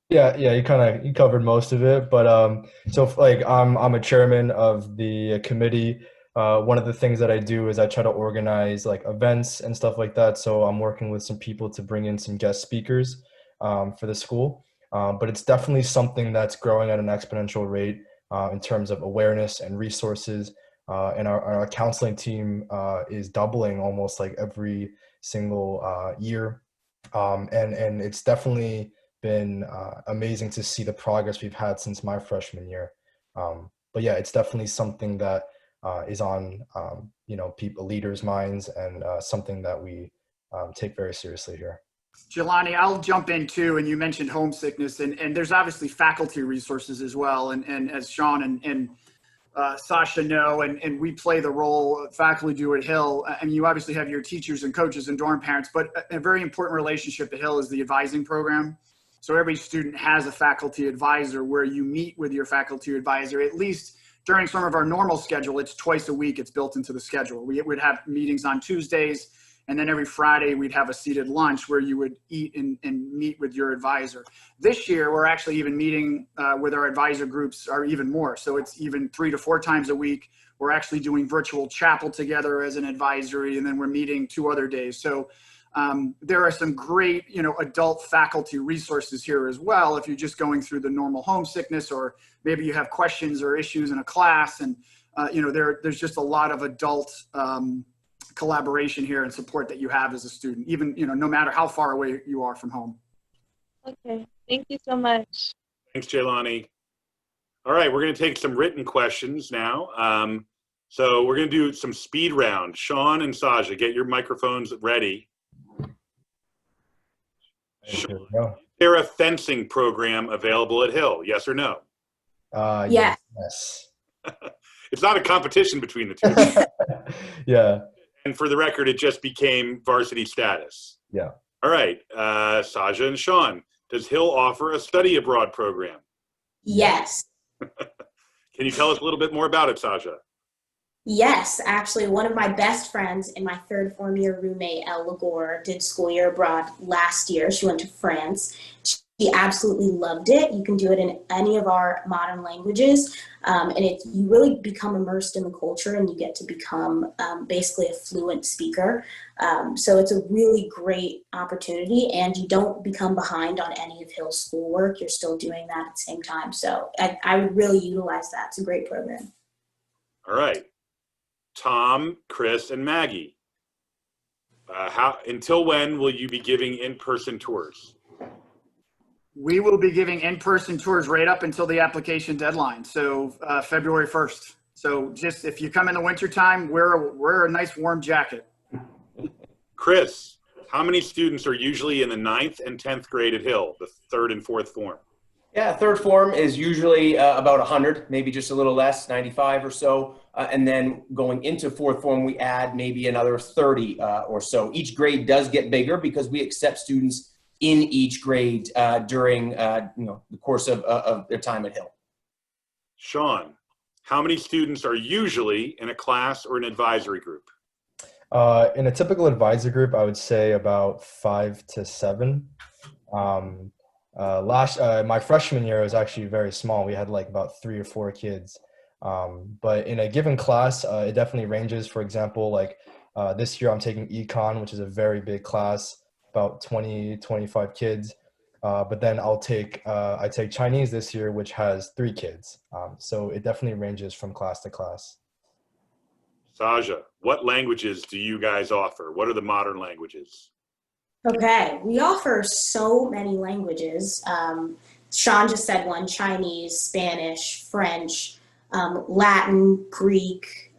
Yeah, you covered most of it, but so like I'm a chairman of the committee. One of the things that I do is I try to organize like events and stuff like that. So I'm working with some people to bring in some guest speakers for the school. But it's definitely something that's growing at an exponential rate in terms of awareness and resources. And our counseling team is doubling almost like every single year. And it's definitely been amazing to see the progress we've had since my freshman year. But yeah, it's definitely something that is on leaders' minds and something that we take very seriously here. Jelani, I'll jump in too, and you mentioned homesickness, and there's obviously faculty resources as well, and as Sean and Sasha know, and we play the role faculty do at Hill. I mean, you obviously have your teachers and coaches and dorm parents, but a very important relationship at Hill is the advising program. So every student has a faculty advisor where you meet with your faculty advisor, at least during some of our normal schedule. It's twice a week. It's built into the schedule. We would have meetings on Tuesdays, and then every Friday we'd have a seated lunch where you would eat and meet with your advisor. This year, we're actually even meeting with our advisor groups or even more. So it's even 3 to 4 times a week. We're actually doing virtual chapel together as an advisory, and then we're meeting 2 other days. So there are some great, adult faculty resources here as well. If you're just going through the normal homesickness, or maybe you have questions or issues in a class, and there's just a lot of adult collaboration here and support that you have as a student, even, no matter how far away you are from home. Okay, thank you so much. Thanks, Jaylani. All right, we're going to take some written questions now. So we're going to do some speed round. Sean and Saja, get your microphones ready. Sean, is there a fencing program available at Hill? Yes or no? Yes. Yes. It's not a competition between the two. Yeah. And for the record, it just became varsity status. Yeah. All right, Saja and Sean, does Hill offer a study abroad program? Yes. Can you tell us a little bit more about it, Saja? Yes, actually, one of my best friends and my third form year roommate, Elle Lagore, did school year abroad last year. She went to France. She absolutely loved it. You can do it in any of our modern languages, and you really become immersed in the culture, and you get to become basically a fluent speaker. So it's a really great opportunity, and you don't become behind on any of Hill's schoolwork. You're still doing that at the same time. So I would really utilize that. It's a great program. All right. Tom, Chris, and Maggie. Until when will you be giving in-person tours? We will be giving in-person tours right up until the application deadline, so February 1st. So just if you come in the wintertime, wear a nice warm jacket. Chris, how many students are usually in the 9th and 10th grade at Hill, the 3rd and 4th form? Yeah, third form is usually about 100, maybe just a little less, 95 or so. And then going into fourth form, we add maybe another 30 or so. Each grade does get bigger because we accept students in each grade during the course of their time at Hill. Sean, how many students are usually in a class or an advisory group? In a typical advisor group, I would say about 5 to 7. My freshman year was actually very small. We had like about 3 or 4 kids. But in a given class, it definitely ranges. For example, like this year I'm taking econ, which is a very big class, about 20, 25 kids. But then I take Chinese this year, which has 3 kids. So it definitely ranges from class to class. Saja, what languages do you guys offer? What are the modern languages? Okay, we offer so many languages. Sean just said one: Chinese, Spanish, French, Latin, Greek,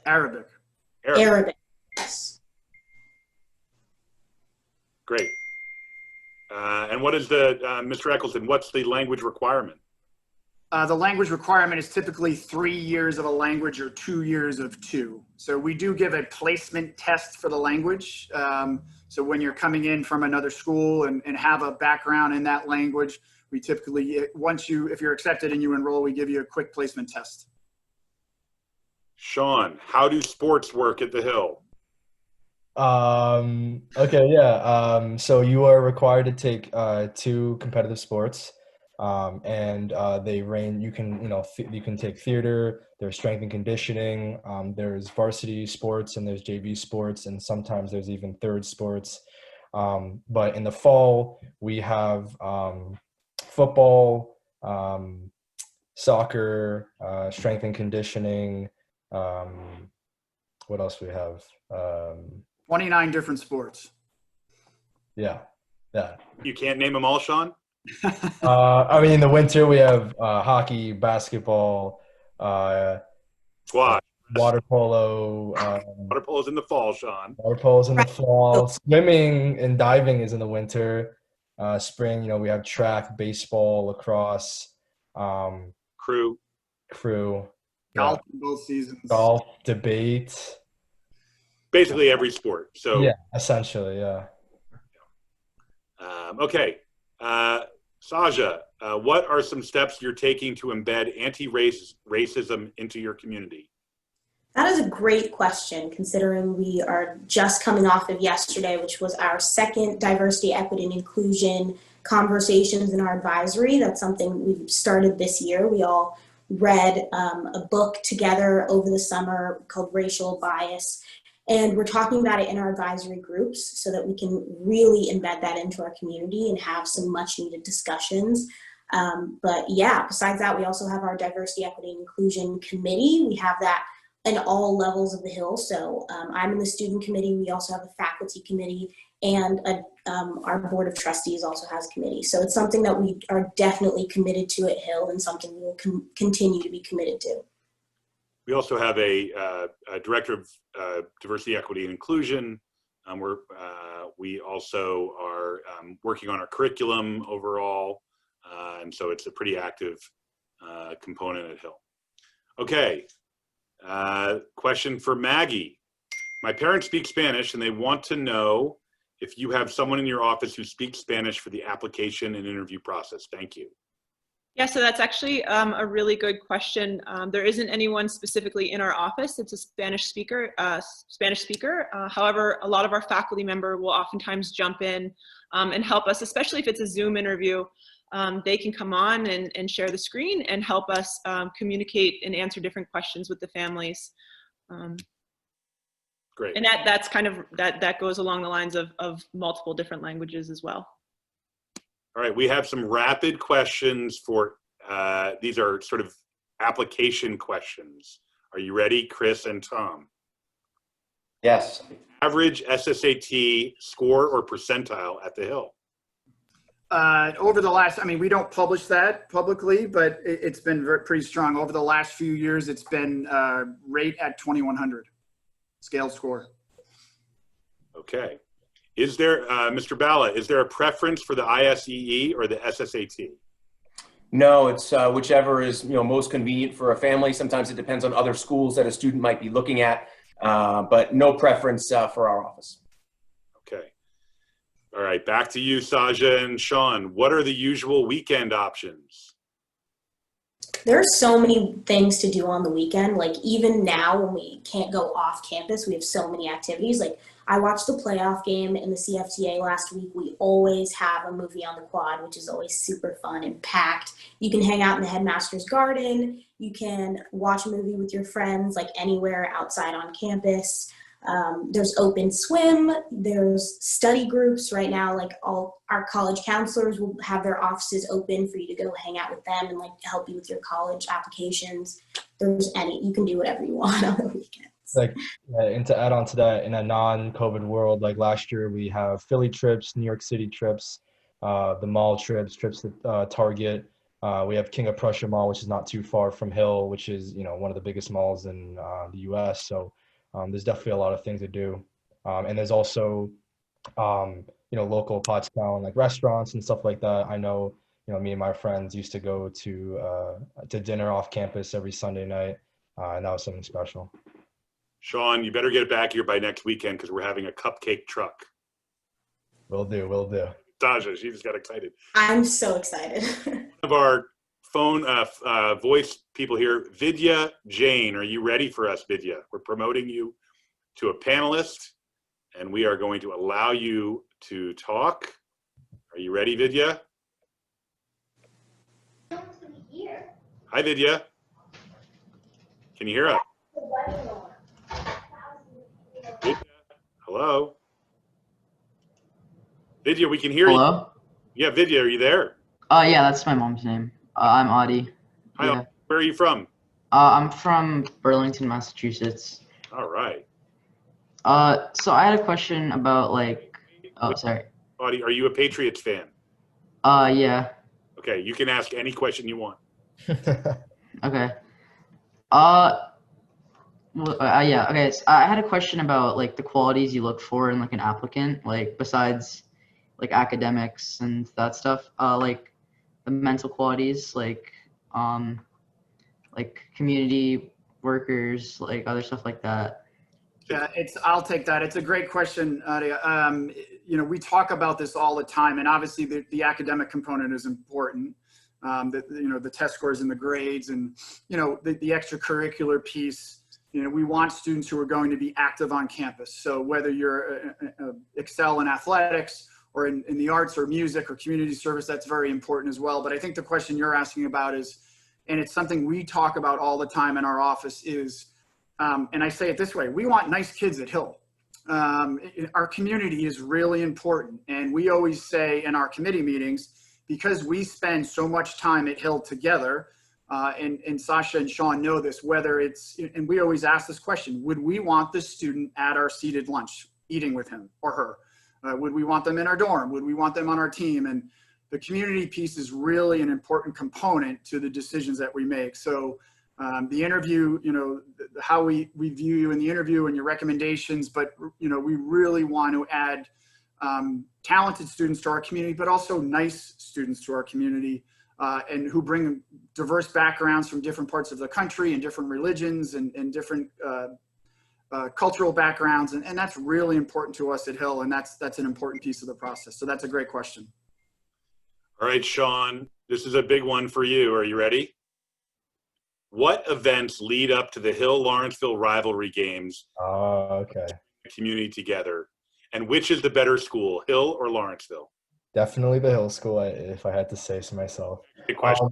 Arabic. Arabic. Yes. Great. And what is Mr. Eccleston, what's the language requirement? The language requirement is typically 3 years of a language or 2 years of 2. So we do give a placement test for the language. So when you're coming in from another school and have a background in that language, we typically, if you're accepted and you enroll, we give you a quick placement test. Sean, how do sports work at the Hill? Okay, yeah. So you are required to take 2 competitive sports. And they range. You can take theater. There's strength and conditioning. There's varsity sports and there's JV sports, and sometimes there's even third sports. But in the fall we have football, soccer, strength and conditioning. What else do we have? 29 different sports. Yeah. You can't name them all, Sean? I mean, in the winter we have hockey, basketball, squash, water polo. Water polo's in the fall, Sean. Water polo's in the fall. Swimming and diving is in the winter. Spring, we have track, baseball, lacrosse, crew. Golf in both seasons. Golf, debate. Basically every sport. So yeah, essentially, yeah. Okay. Saja, what are some steps you're taking to embed anti-racism into your community? That is a great question, considering we are just coming off of yesterday, which was our second diversity, equity, and inclusion conversations in our advisory. That's something we've started this year. We all read a book together over the summer called Racial Bias. And we're talking about it in our advisory groups so that we can really embed that into our community and have some much needed discussions. But yeah, besides that, we also have our diversity, equity, and inclusion committee. We have that in all levels of the Hill. So I'm in the student committee. We also have a faculty committee, and our board of trustees also has a committee. So it's something that we are definitely committed to at Hill, and something we will continue to be committed to. We also have a director of diversity, equity, and inclusion. We also are working on our curriculum overall, and so it's a pretty active component at Hill. Okay, question for Maggie. My parents speak Spanish and they want to know if you have someone in your office who speaks Spanish for the application and interview process. Thank you. Yeah, so that's actually a really good question. There isn't anyone specifically in our office. It's a Spanish speaker. However, a lot of our faculty member will oftentimes jump in and help us, especially if it's a Zoom interview. They can come on and share the screen and help us communicate and answer different questions with the families. Great. And that's kind of, that goes along the lines of multiple different languages as well. All right, we have some rapid questions for, these are sort of application questions. Are you ready, Chris and Tom? Yes. Average SSAT score or percentile at the Hill? Over the last, I mean, we don't publish that publicly, but it's been pretty strong. Over the last few years, it's been rate at 2100 scale score. Okay. Is there, Mr. Balla, is there a preference for the ISEE or the SSAT? No, it's whichever is most convenient for a family. Sometimes it depends on other schools that a student might be looking at, but no preference for our office. Okay. All right, back to you, Saja and Sean. What are the usual weekend options? There are so many things to do on the weekend. Like even now when we can't go off campus, we have so many activities. Like I watched the playoff game in the CFTA last week. We always have a movie on the quad, which is always super fun and packed. You can hang out in the headmaster's garden. You can watch a movie with your friends, like anywhere outside on campus. There's open swim, there's study groups right now, like all our college counselors will have their offices open for you to go hang out with them and like help you with your college applications. You can do whatever you want on the weekends. Like, and to add on to that, in a non-COVID world, like last year we have Philly trips, New York City trips, the mall trips to Target. We have King of Prussia Mall, which is not too far from Hill, which is one of the biggest malls in the U.S. So there's definitely a lot of things to do, and there's also local Pottstown like restaurants and stuff like that. I know me and my friends used to go to dinner off campus every Sunday night, and that was something special. Sean, you better get it back here by next weekend because we're having a cupcake truck. Will do. Saja, she just got excited. I'm so excited. One of our phone voice people here, Vidya Jain. Are you ready for us, Vidya? We're promoting you to a panelist, and we are going to allow you to talk. Are you ready, Vidya? Hi, Vidya. Can you hear us? Vidya? Hello? Vidya, we can hear you. Hello? Yeah, Vidya, are you there? Yeah, that's my mom's name. I'm Audie. Hi, Yeah. where are you from? I'm from Burlington, Massachusetts. All right. So I had a question about sorry. Audie, are you a Patriots fan? Yeah. Okay, you can ask any question you want. Okay. Yeah, okay. So I had a question about the qualities you look for in an applicant, besides academics and that stuff, the mental qualities, community workers, other stuff like that. Yeah, I'll take that. It's a great question, Adia. We talk about this all the time, and obviously the academic component is important. The test scores and the grades, and the extracurricular piece. We want students who are going to be active on campus. So whether you're excel in athletics or in the arts or music or community service, that's very important as well. But I think the question you're asking about is, and it's something we talk about all the time in our office is, and I say it this way, we want nice kids at Hill. Our community is really important. And we always say in our committee meetings, because we spend so much time at Hill together, and Sasha and Sean know this, whether it's, and we always ask this question, would we want this student at our seated lunch eating with him or her? Would we want them in our dorm? Would we want them on our team? And the community piece is really an important component to the decisions that we make. So the interview, you know, how we view you in the interview and your recommendations, but, you know, we really want to add talented students to our community, but also nice students to our community, and who bring diverse backgrounds from different parts of the country and different religions and different cultural backgrounds. And that's really important to us at Hill. And that's an important piece of the process. So that's a great question. All right, Sean, this is a big one for you. Are you ready? What events lead up to the Hill-Lawrenceville rivalry games? Oh, okay. Community together. And which is the better school, Hill or Lawrenceville? Definitely the Hill School, if I had to say so myself. Good question.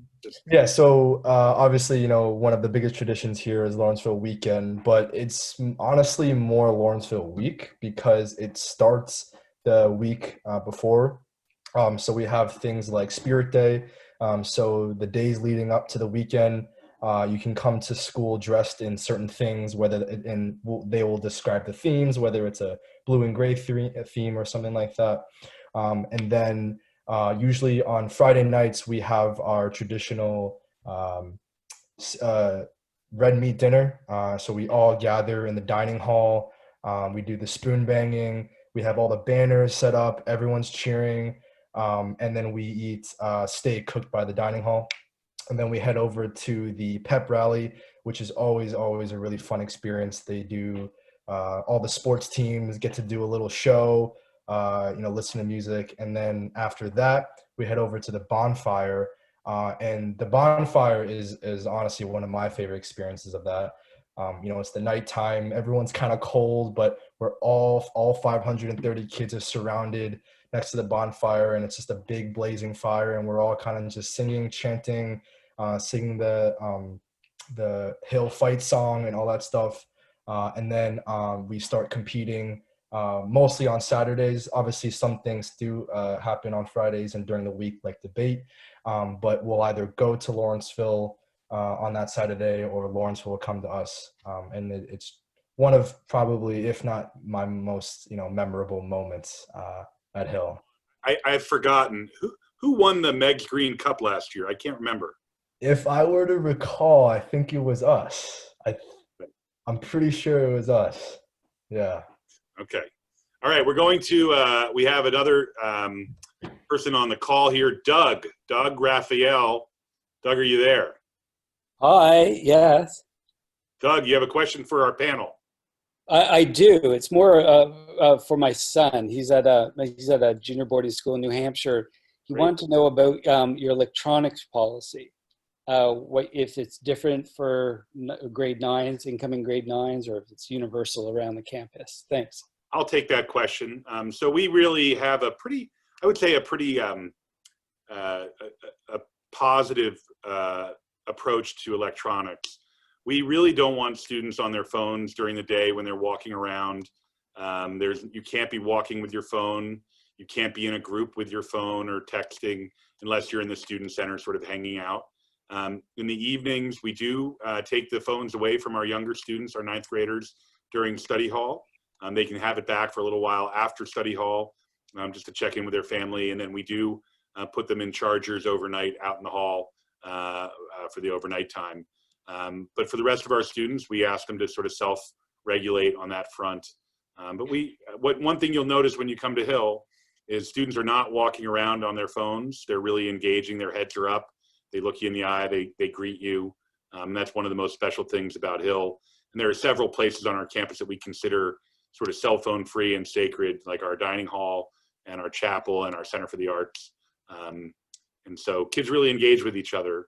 Yeah, so obviously, you know, one of the biggest traditions here is Lawrenceville Weekend, but it's honestly more Lawrenceville Week because it starts the week before. So we have things like Spirit Day. So the days leading up to the weekend, you can come to school dressed in certain things, they will describe the themes, whether it's a blue and gray theme or something like that. And then usually on Friday nights, we have our traditional red meat dinner. So we all gather in the dining hall. We do the spoon banging. We have all the banners set up. Everyone's cheering. And then we eat steak cooked by the dining hall. And then we head over to the pep rally, which is always a really fun experience. They do all the sports teams get to do a little show, you know, listen to music. And then after that, we head over to the bonfire. And the bonfire is honestly one of my favorite experiences of that. You know, it's the nighttime, everyone's kind of cold, but we're all 530 kids are surrounded next to the bonfire, and it's just a big blazing fire, and we're all kind of just singing, chanting, singing the Hill fight song and all that stuff. And then we start competing mostly on Saturdays. Obviously, some things do happen on Fridays and during the week, like debate, but we'll either go to Lawrenceville on that Saturday, or Lawrenceville will come to us. And it's one of probably, if not my most, you know, memorable moments at Hill. I've forgotten. Who won the Meg's Green Cup last year? I can't remember. If I were to recall, I think it was us. I'm pretty sure it was us. Yeah. Okay. All right. We're going to, we have another person on the call here, Doug Raphael. Doug, are you there? Hi, yes. Doug, you have a question for our panel. I do. It's more for my son. He's at a junior boarding school in New Hampshire. He wanted to know about your electronics policy. What if it's different for grade 9s, incoming grade 9s, or if it's universal around the campus? Thanks. I'll take that question. So we really have a pretty, I would say a pretty a positive approach to electronics. We really don't want students on their phones during the day when they're walking around. You can't be walking with your phone. You can't be in a group with your phone or texting unless you're in the student center sort of hanging out. In the evenings, we do take the phones away from our younger students, our 9th graders, during study hall. They can have it back for a little while after study hall, just to check in with their family. And then we do put them in chargers overnight out in the hall for the overnight time. But for the rest of our students, we ask them to sort of self-regulate on that front. But one thing you'll notice when you come to Hill is students are not walking around on their phones. They're really engaging. Their heads are up. They look you in the eye. They greet you. That's one of the most special things about Hill. And there are several places on our campus that we consider sort of cell phone free and sacred, like our dining hall and our chapel and our Center for the Arts. And so kids really engage with each other.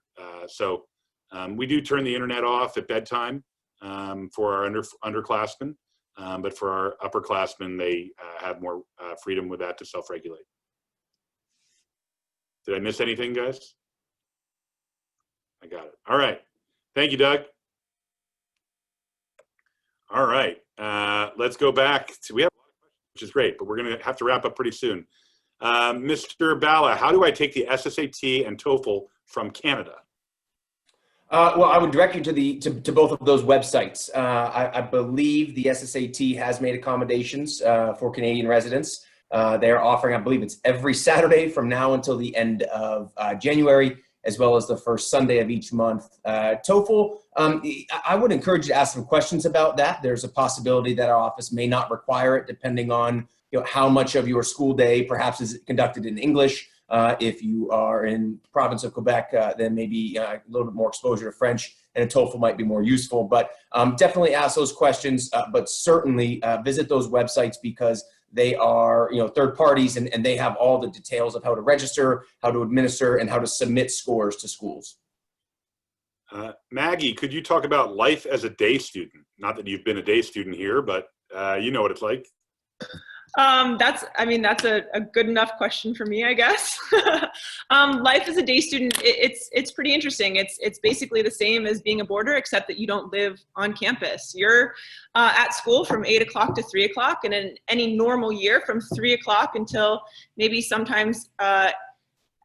We do turn the internet off at bedtime for our underclassmen, but for our upperclassmen, they have more freedom with that to self-regulate. Did I miss anything, guys? I got it. All right. Thank you, Doug. All right. Let's go back to, we have a lot of questions, which is great, but we're going to have to wrap up pretty soon. Mr. Bala, how do I take the SSAT and TOEFL from Canada? Well, I would direct you to both of those websites. I believe the SSAT has made accommodations for Canadian residents. They're offering, I believe it's every Saturday from now until the end of January, as well as the first Sunday of each month. TOEFL, I would encourage you to ask some questions about that. There's a possibility that our office may not require it, depending on how much of your school day perhaps is conducted in English. If you are in the province of Quebec, then maybe a little bit more exposure to French, and a TOEFL might be more useful. But definitely ask those questions, but certainly visit those websites because they are third parties, and they have all the details of how to register, how to administer, and how to submit scores to schools. Maggie, could you talk about life as a day student? Not that you've been a day student here, but you know what it's like. That's a good enough question for me, I guess. Life as a day student, it's pretty interesting. It's basically the same as being a boarder, except that you don't live on campus. You're at school from 8 o'clock to 3 o'clock, and in any normal year from 3 o'clock until maybe sometimes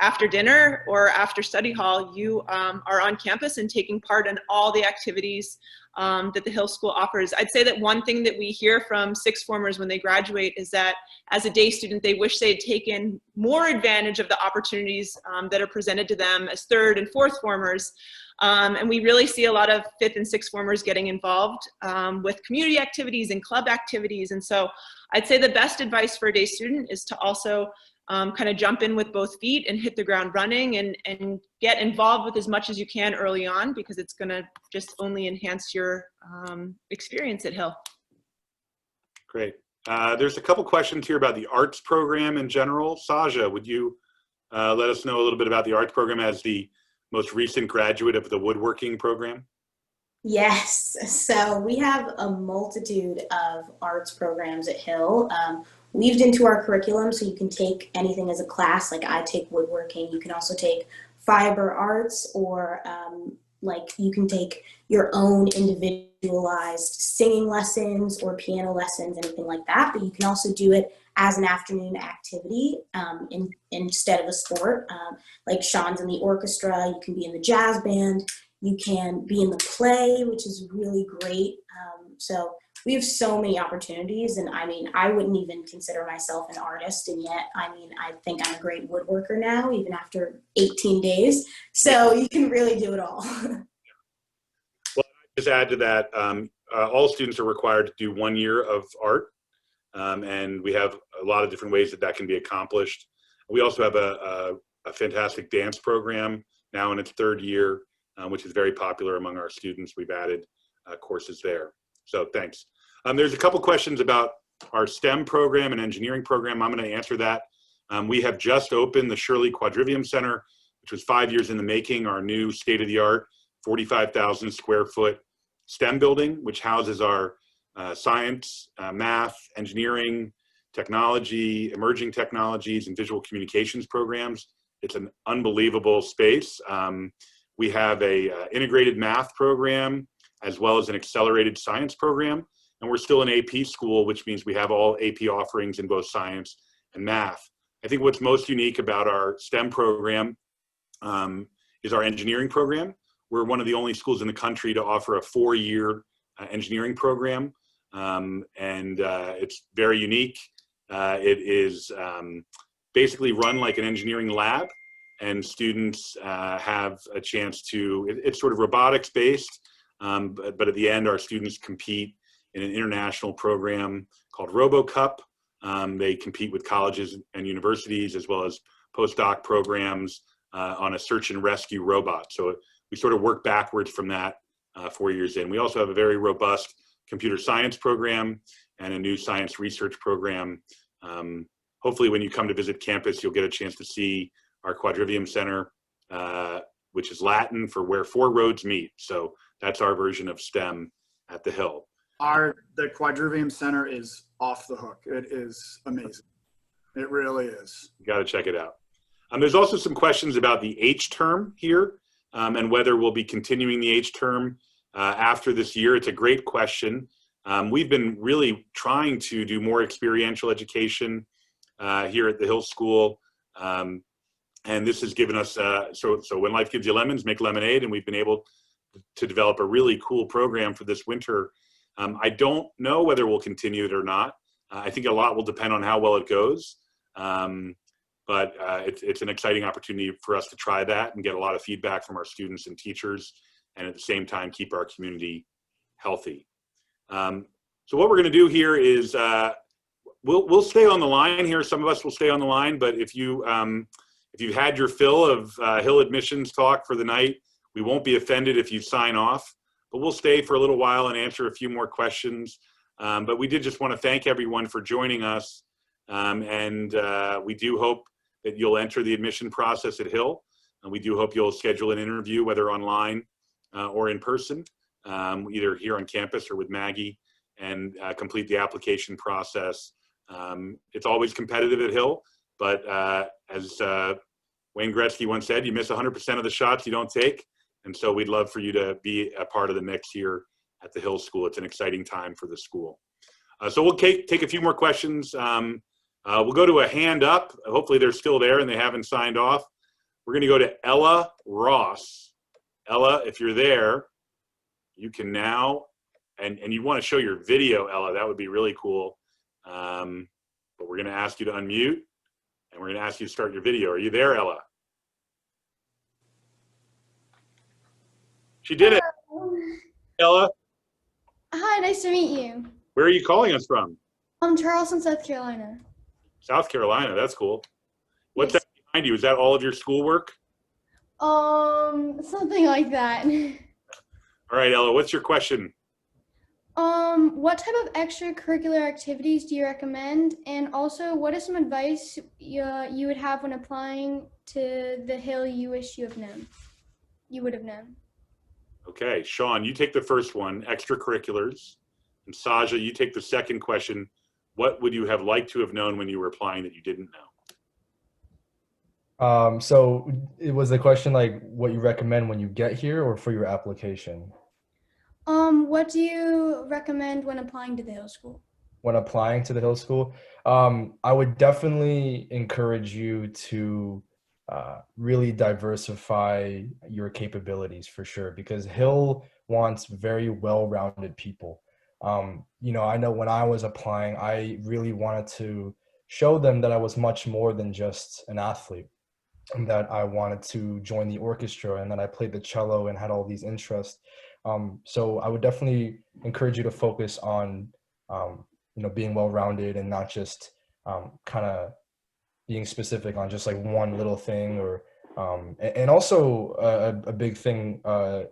after dinner or after study hall, you are on campus and taking part in all the activities that the Hill School offers. I'd say that one thing that we hear from sixth formers when they graduate is that as a day student, they wish they had taken more advantage of the opportunities that are presented to them as third and fourth formers. And we really see a lot of fifth and sixth formers getting involved with community activities and club activities. And so I'd say the best advice for a day student is to also kind of jump in with both feet and hit the ground running and get involved with as much as you can early on, because it's going to just only enhance your experience at Hill. Great. There's a couple questions here about the arts program in general. Saja, would you let us know a little bit about the arts program as the most recent graduate of the woodworking program? Yes, so we have a multitude of arts programs at Hill. Weaved into our curriculum, so you can take anything as a class. Like I take woodworking. You can also take fiber arts, or like you can take your own individualized singing lessons or piano lessons, anything like that. But you can also do it as an afternoon activity instead of a sport. Like Sean's in the orchestra. You can be in the jazz band. You can be in the play, which is really great. So we have so many opportunities, and I mean, I wouldn't even consider myself an artist, and yet, I mean, I think I'm a great woodworker now, even after 18 days. So you can really do it all. Well, just add to that, all students are required to do 1 year of art, and we have a lot of different ways that that can be accomplished. We also have a fantastic dance program now in its third year, which is very popular among our students. We've added courses there. So thanks. There's a couple questions about our STEM program and engineering program. I'm going to answer that. We have just opened the Shirley Quadrivium Center, which was 5 years in the making, our new state-of-the-art 45,000 square foot STEM building, which houses our science, math, engineering, technology, emerging technologies, and visual communications programs. It's an unbelievable space. We have a integrated math program, as well as an accelerated science program. And we're still an AP school, which means we have all AP offerings in both science and math. I think what's most unique about our STEM program is our engineering program. We're one of the only schools in the country to offer a 4-year engineering program. It's very unique. It is basically run like an engineering lab, and students have a chance to, it's sort of robotics based, but at the end, our students compete in an international program called RoboCup. They compete with colleges and universities, as well as postdoc programs on a search and rescue robot. So we sort of work backwards from that 4 years in. We also have a very robust computer science program and a new science research program. Hopefully when you come to visit campus, you'll get a chance to see our Quadrivium Center, which is Latin for where four roads meet. So that's our version of STEM at the Hill. The Quadrivium Center is off the hook. It is amazing. It really is. You got to check it out. There's also some questions about the H term here and whether we'll be continuing the H term after this year. It's a great question. We've been really trying to do more experiential education here at the Hill School. And this has given us, so when life gives you lemons, make lemonade. And we've been able to develop a really cool program for this winter. I don't know whether we'll continue it or not. I think a lot will depend on how well it goes. But it's an exciting opportunity for us to try that and get a lot of feedback from our students and teachers, and at the same time keep our community healthy. So what we're going to do here is we'll stay on the line here. Some of us will stay on the line, but if you've had your fill of Hill admissions talk for the night, we won't be offended if you sign off. But we'll stay for a little while and answer a few more questions. But we did just want to thank everyone for joining us, and we do hope that you'll enter the admission process at Hill, and we do hope you'll schedule an interview, whether online or in person, either here on campus or with Maggie, and complete the application process. It's always competitive at Hill, but as Wayne Gretzky once said, you miss 100% of the shots you don't take, and so we'd love for you to be a part of the mix here at the Hill School. It's an exciting time for the school. So we'll take a few more questions. We'll go to a hand up. Hopefully they're still there and they haven't signed off. We're gonna go to Ella Ross. Ella, if you're there, you can now, and you wanna show your video, Ella, that would be really cool. But we're gonna ask you to unmute and we're gonna ask you to start your video. Are you there, Ella? She did it. Ella, Hi, nice to meet you. where are you calling us from? I'm Charleston, South Carolina. South Carolina, that's cool. What's that behind you? Is that all of your schoolwork? Something like that. All right, Ella, what's your question? What type of extracurricular activities do you recommend? And also, what is some advice you would have when applying to the Hill you wish you would have known? Okay, Sean, you take the first one, extracurriculars. And Saja, you take the second question. What would you have liked to have known when you were applying that you didn't know? So it was the question like what you recommend when you get here or for your application? What do you recommend when applying to the Hill School? When applying to the Hill School, I would definitely encourage you to really diversify your capabilities for sure, because Hill wants very well-rounded people. I know when I was applying, I really wanted to show them that I was much more than just an athlete, and that I wanted to join the orchestra, and that I played the cello and had all these interests. So I would definitely encourage you to focus on, being well-rounded and not just kind of being specific on just like one little thing, or and also a big thing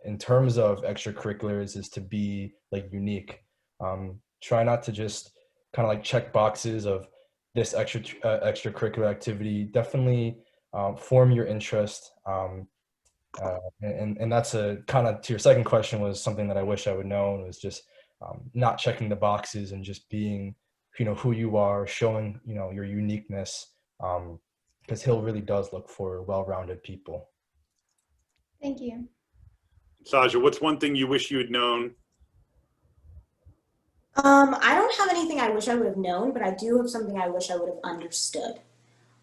in terms of extracurriculars is to be like unique. Try not to just kind of like check boxes of this extracurricular activity. Definitely form your interest. And that's a kind of, to your second question, was something that I wish I would know, was just not checking the boxes and just being, who you are, showing, your uniqueness, because Hill really does look for well-rounded people. Thank you. Saja, what's one thing you wish you had known? I don't have anything I wish I would have known, but I do have something I wish I would have understood.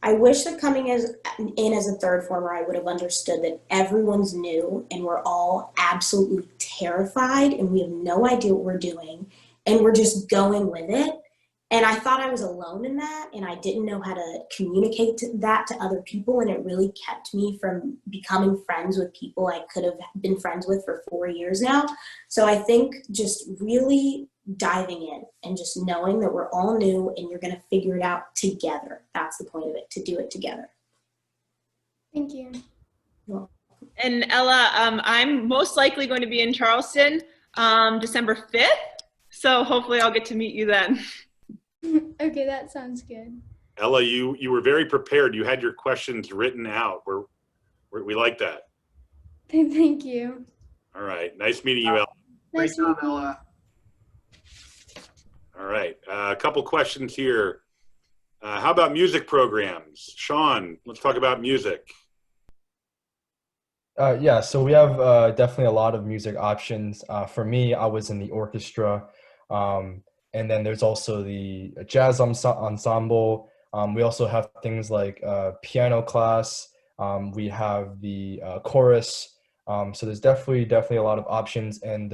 I wish that coming in as a third former, I would have understood that everyone's new and we're all absolutely terrified and we have no idea what we're doing and we're just going with it. And I thought I was alone in that, and I didn't know how to communicate that to other people, and it really kept me from becoming friends with people I could have been friends with for 4 years now. So I think just really diving in and just knowing that we're all new and you're going to figure it out together. That's the point of it, to do it together. Thank you. And Ella, I'm most likely going to be in Charleston December 5th, so hopefully I'll get to meet you then. Okay, that sounds good. Ella, you were very prepared. You had your questions written out. We like that. Thank you. All right. Nice meeting you, Ella. Nice Great job, Ella. All right. A couple questions here. How about music programs? Sean, let's talk about music. Yeah, so we have definitely a lot of music options. For me, I was in the orchestra. And then there's also the jazz ensemble. We also have things like piano class. We have the chorus. So there's definitely a lot of options, and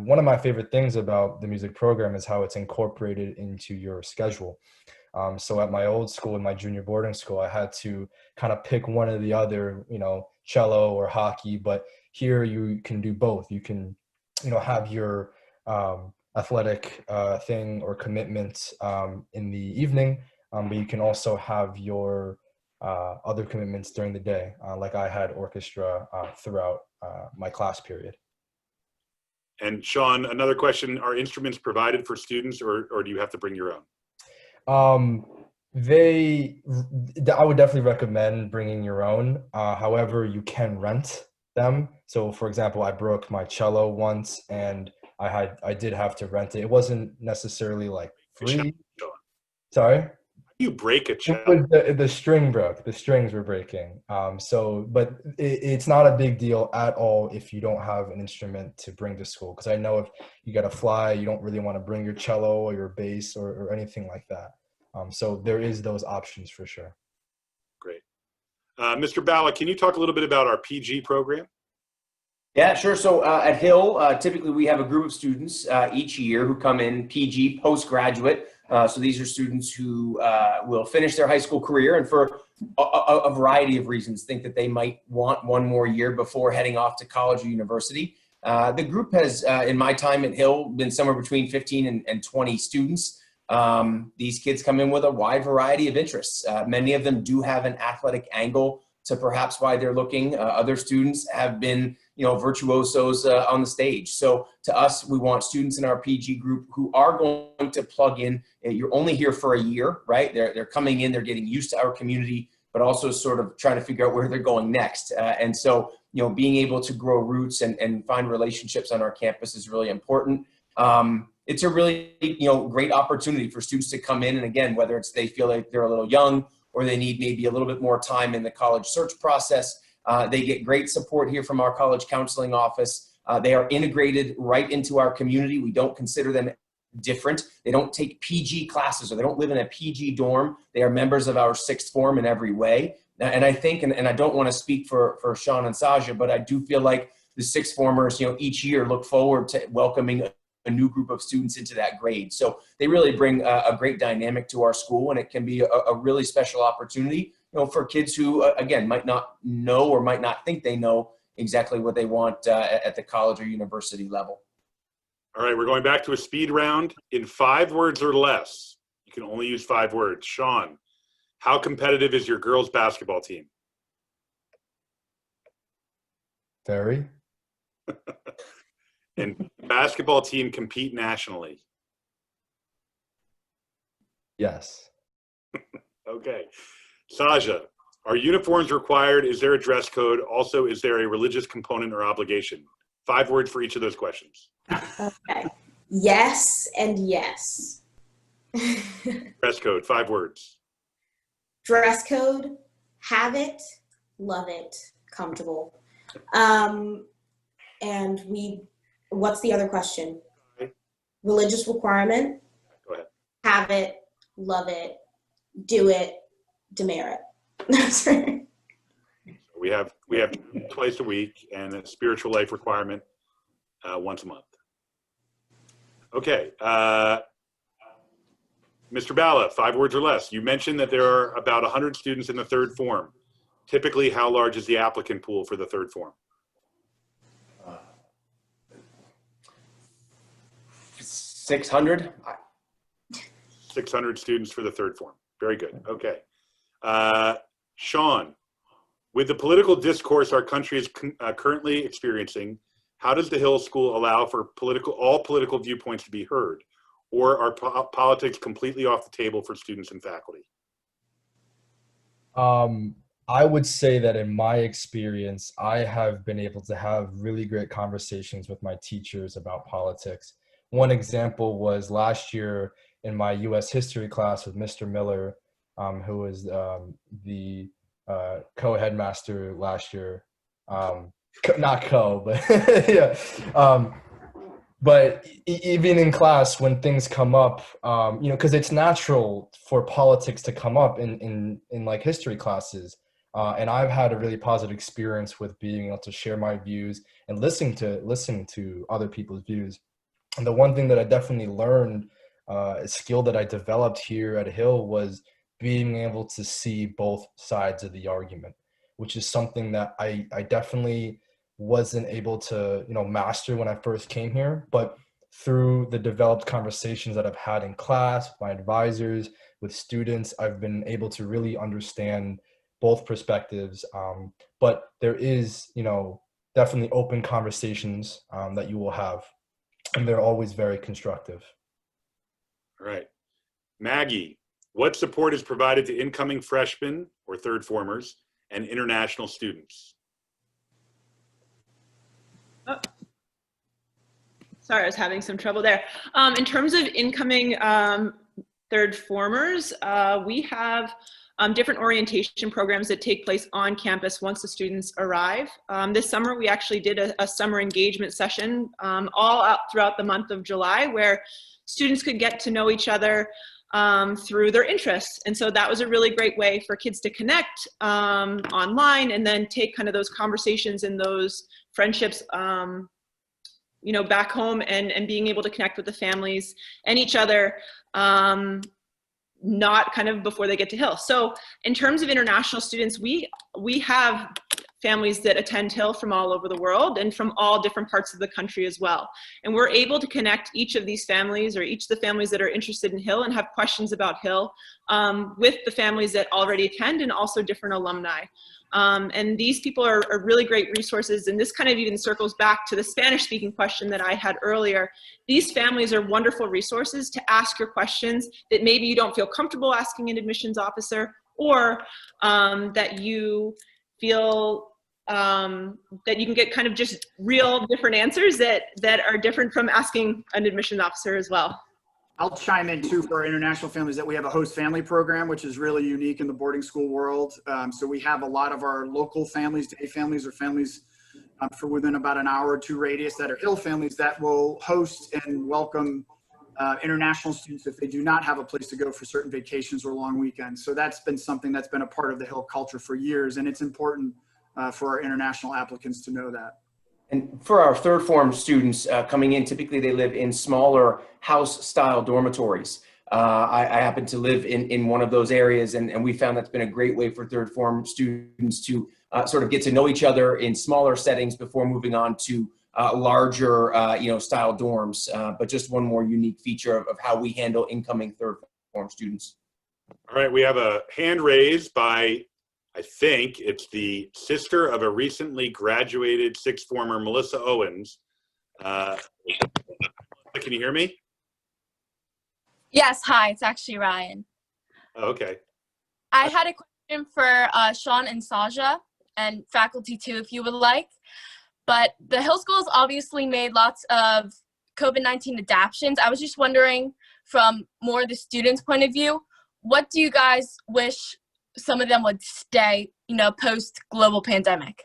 one of my favorite things about the music program is how it's incorporated into your schedule. So at my old school, in my junior boarding school, I had to kind of pick one or the other, cello or hockey. But here you can do both. You can, have your athletic thing or commitment in the evening, but you can also have your other commitments during the day. Like I had orchestra throughout my class period. And Sean, another question: are instruments provided for students, or do you have to bring your own? I would definitely recommend bringing your own. However, you can rent them. So for example, I broke my cello once and I did have to rent it. It wasn't necessarily like free. Sorry? You break a cello? The string broke. The strings were breaking. But it's not a big deal at all if you don't have an instrument to bring to school. Because I know if you got to fly, you don't really want to bring your cello or your bass or anything like that. So there is those options for sure. Great. Mr. Bala, can you talk a little bit about our PG program? Yeah, sure. So at Hill, typically we have a group of students each year who come in PG, postgraduate. So these are students who will finish their high school career and for a variety of reasons think that they might want one more year before heading off to college or university. The group has, in my time at Hill, been somewhere between 15 and 20 students. These kids come in with a wide variety of interests. Many of them do have an athletic angle to perhaps why they're looking. Other students have been, virtuosos on the stage. So to us, we want students in our PG group who are going to plug in. You're only here for a year, right? They're coming in, they're getting used to our community, but also sort of trying to figure out where they're going next. And so, being able to grow roots and find relationships on our campus is really important. It's a really, great opportunity for students to come in. And again, whether it's they feel like they're a little young or they need maybe a little bit more time in the college search process, they get great support here from our college counseling office. They are integrated right into our community. We don't consider them different. They don't take PG classes or they don't live in a PG dorm. They are members of our sixth form in every way. And I think, and I don't want to speak for Sean and Saja, but I do feel like the sixth formers, each year look forward to welcoming a new group of students into that grade. So they really bring a great dynamic to our school, and it can be a really special opportunity, for kids who, again, might not know or might not think they know exactly what they want at the college or university level. All right, we're going back to a speed round. In 5 words or less, you can only use 5 words. Sean, how competitive is your girls' basketball team? Very. And basketball team compete nationally? Yes. Okay. Saja, are uniforms required? Is there a dress code? Also, is there a religious component or obligation? 5 words for each of those questions. Okay. Yes and yes. Dress code, 5 words. Dress code, have it, love it, comfortable. And what's the other question? Okay. Religious requirement, Go ahead. have it, love it, do it, demerit. Sorry. We have twice a week and a spiritual life requirement once a month. Okay. Mr. Bala, 5 words or less. You mentioned that there are about 100 students in the 3rd form. Typically, how large is the applicant pool for the 3rd form? 600. 600 students for the 3rd form. Very good. Okay. Sean, with the political discourse our country is currently experiencing, how does the Hill School allow for all political viewpoints to be heard? Or are politics completely off the table for students and faculty? I would say that in my experience, I have been able to have really great conversations with my teachers about politics. One example was last year in my U.S. history class with Mr. Miller, who was the co-headmaster last year. Not co, but yeah. But even in class, when things come up, because it's natural for politics to come up in like history classes. And I've had a really positive experience with being able to share my views and listening to other people's views. And the one thing that I definitely learned, a skill that I developed here at Hill, was being able to see both sides of the argument, which is something that I definitely wasn't able to, master when I first came here. But through the developed conversations that I've had in class, with my advisors, with students, I've been able to really understand both perspectives. But there is, definitely open conversations that you will have, and they're always very constructive. All right. Maggie, what support is provided to incoming freshmen or third formers and international students? Oh. Sorry, I was having some trouble there. In terms of incoming third formers, we have different orientation programs that take place on campus once the students arrive. This summer, we actually did a summer engagement session all out throughout the month of July, where students could get to know each other through their interests. And so that was a really great way for kids to connect online, and then take kind of those conversations and those friendships back home, and being able to connect with the families and each other, not kind of before they get to Hill. So in terms of international students, we have families that attend Hill from all over the world and from all different parts of the country as well. And we're able to connect each of these families, or each of the families that are interested in Hill and have questions about Hill, with the families that already attend, and also different alumni. And these people are really great resources. And this kind of even circles back to the Spanish-speaking question that I had earlier. These families are wonderful resources to ask your questions that maybe you don't feel comfortable asking an admissions officer, or that you feel that you can get kind of just real different answers that are different from asking an admissions officer as well. I'll chime in too for our international families that we have a host family program, which is really unique in the boarding school world. So we have a lot of our local families, day families, or families for within about an hour or two radius that are Hill families that will host and welcome international students if they do not have a place to go for certain vacations or long weekends. So that's been something that's been a part of the Hill culture for years, and it's important for our international applicants to know that. And for our third form students coming in, typically they live in smaller house-style dormitories. I happen to live in one of those areas, and we found that's been a great way for third form students to sort of get to know each other in smaller settings before moving on to larger, style dorms. But just one more unique feature of how we handle incoming third form students. All right, we have a hand raised by, I think it's the sister of a recently graduated sixth former, Melissa Owens. Can you hear me? Yes, hi, it's actually Ryan. Oh, okay. I had a question for Sean and Saja, and faculty too, if you would like. But the Hill School's obviously made lots of COVID-19 adaptations. I was just wondering, from more the students' point of view, what do you guys wish some of them would stay, post global pandemic?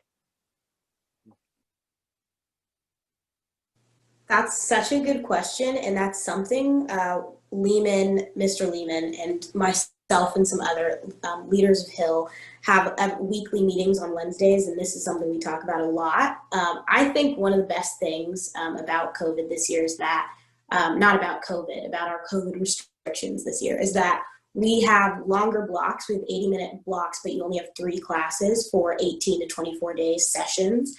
That's such a good question, and that's something Mr. Lehman, and myself and some other leaders of Hill have weekly meetings on Wednesdays, and this is something we talk about a lot. I think one of the best things about COVID this year is that, not about COVID, about our COVID restrictions this year, is that we have longer blocks. We have 80-minute blocks, but you only have 3 classes for 18 to 24 days sessions.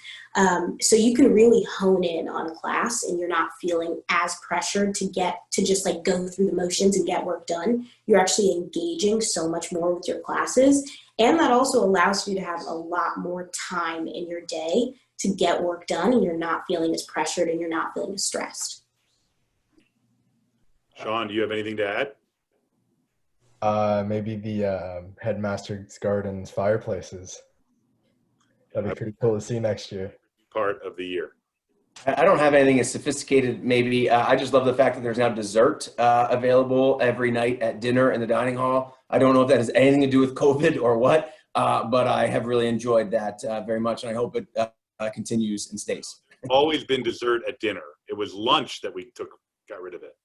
So you can really hone in on a class, and you're not feeling as pressured to just like go through the motions and get work done. You're actually engaging so much more with your classes. And that also allows you to have a lot more time in your day to get work done, and you're not feeling as pressured and you're not feeling as stressed. Sean, do you have anything to add? Maybe the headmaster's gardens fireplaces. That'd be pretty cool to see next year. Part of the year. I don't have anything as sophisticated, maybe. I just love the fact that there's now dessert available every night at dinner in the dining hall. I don't know if that has anything to do with COVID or what, but I have really enjoyed that very much, and I hope it continues and stays. Always been dessert at dinner. It was lunch that we got rid of it.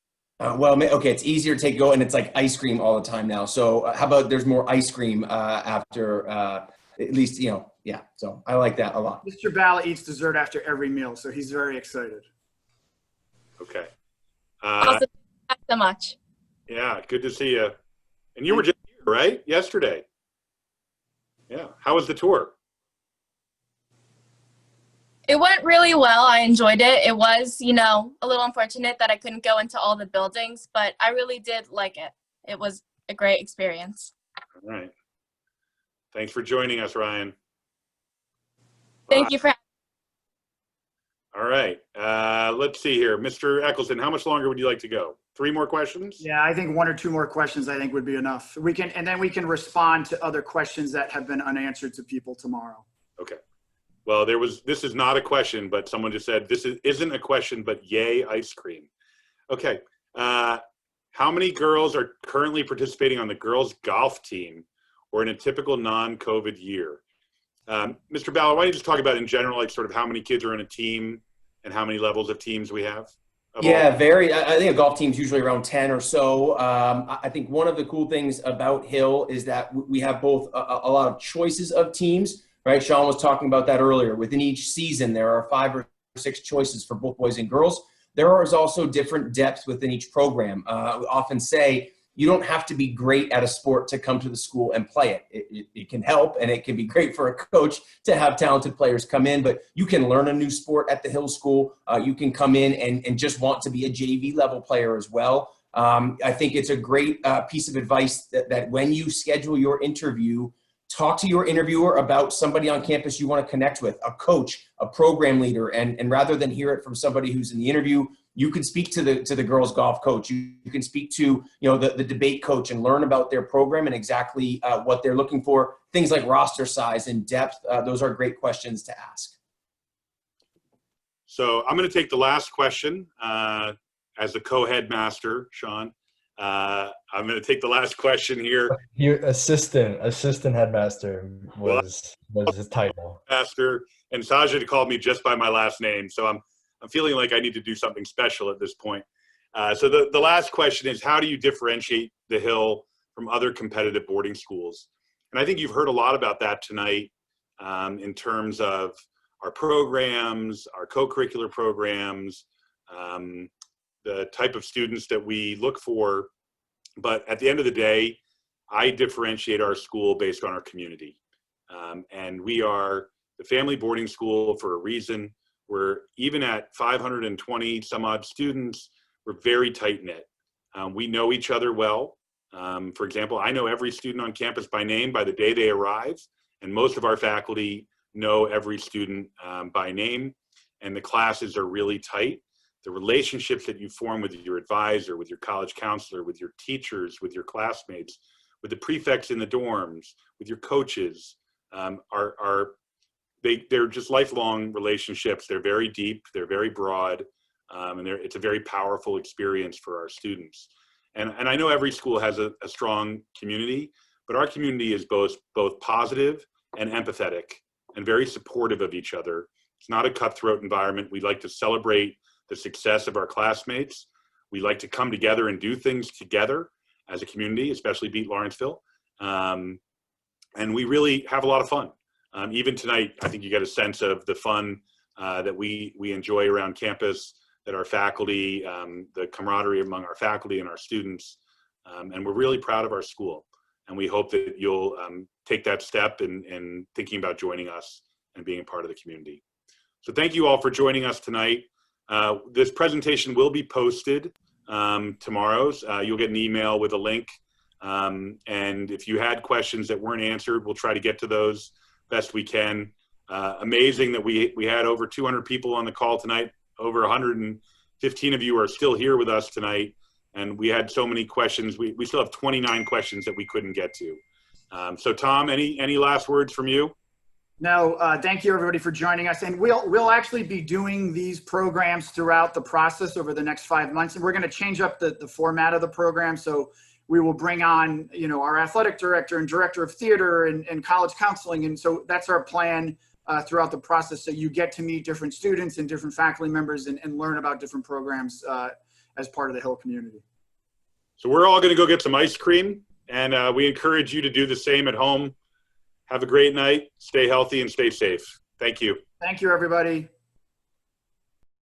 Well, okay, it's easier to go, and it's like ice cream all the time now. So how about there's more ice cream after at least, yeah. So I like that a lot. Mr. Bala eats dessert after every meal, so he's very excited. Okay. Awesome. Thanks so much. Yeah, good to see you. And you were just here, right? Yesterday. Yeah. How was the tour? It went really well. I enjoyed it. It was, a little unfortunate that I couldn't go into all the buildings, but I really did like it. It was a great experience. All right. Thanks for joining us, Ryan. Thank you for having me. All right. Let's see here. Mr. Eccleston, how much longer would you like to go? 3 more questions? Yeah, I think 1 or 2 more questions I think would be enough. Then we can respond to other questions that have been unanswered to people tomorrow. Okay. Well, this is not a question, but someone just said this isn't a question, but yay ice cream. Okay. How many girls are currently participating on the girls golf team or in a typical non-COVID year? Mr. Ballard, why don't you just talk about in general, like sort of how many kids are in a team and how many levels of teams we have? Yeah, I think a golf team's usually around 10 or so. I think one of the cool things about Hill is that we have both a lot of choices of teams, right? Sean was talking about that earlier. Within each season, there are 5 or 6 choices for both boys and girls. There is also different depth within each program. We often say you don't have to be great at a sport to come to the school and play it. It can help, and it can be great for a coach to have talented players come in, but you can learn a new sport at the Hill School. You can come in and just want to be a JV level player as well. I think it's a great piece of advice that when you schedule your interview, talk to your interviewer about somebody on campus you want to connect with, a coach, a program leader, and rather than hear it from somebody who's in the interview, you can speak to the girls golf coach. You can speak to the debate coach and learn about their program and exactly what they're looking for. Things like roster size and depth, those are great questions to ask. So I'm going to take the last question as the co-headmaster, Sean. I'm going to take the last question here. Your assistant headmaster was his title. Master, and Saja called me just by my last name, so I'm feeling like I need to do something special at this point. So the last question is, how do you differentiate the Hill from other competitive boarding schools? And I think you've heard a lot about that tonight in terms of our programs, our co-curricular programs, the type of students that we look for. But at the end of the day, I differentiate our school based on our community. And we are the family boarding school for a reason. We're even at 520 some odd students, we're very tight knit. We know each other well. For example, I know every student on campus by name by the day they arrive, and most of our faculty know every student by name, and the classes are really tight. The relationships that you form with your advisor, with your college counselor, with your teachers, with your classmates, with the prefects in the dorms, with your coaches, they're just lifelong relationships. They're very deep, they're very broad, and it's a very powerful experience for our students. And I know every school has a strong community, but our community is both positive and empathetic and very supportive of each other. It's not a cutthroat environment. We like to celebrate the success of our classmates. We like to come together and do things together as a community, especially Beat Lawrenceville. And we really have a lot of fun. Even tonight, I think you get a sense of the fun that we enjoy around campus, that our faculty, the camaraderie among our faculty and our students. And we're really proud of our school. And we hope that you'll take that step in thinking about joining us and being a part of the community. So thank you all for joining us tonight. This presentation will be posted tomorrow. You'll get an email with a link. And if you had questions that weren't answered, we'll try to get to those best we can. Amazing that we had over 200 people on the call tonight. Over 115 of you are still here with us tonight. And we had so many questions. We still have 29 questions that we couldn't get to. So Tom, any last words from you? No, thank you everybody for joining us. And we'll actually be doing these programs throughout the process over the next 5 months. And we're going to change up the format of the program. So we will bring on, our athletic director and director of theater and college counseling. And so that's our plan throughout the process. So you get to meet different students and different faculty members and learn about different programs as part of the Hill community. So we're all going to go get some ice cream, and we encourage you to do the same at home. Have a great night. Stay healthy and stay safe. Thank you. Thank you, everybody.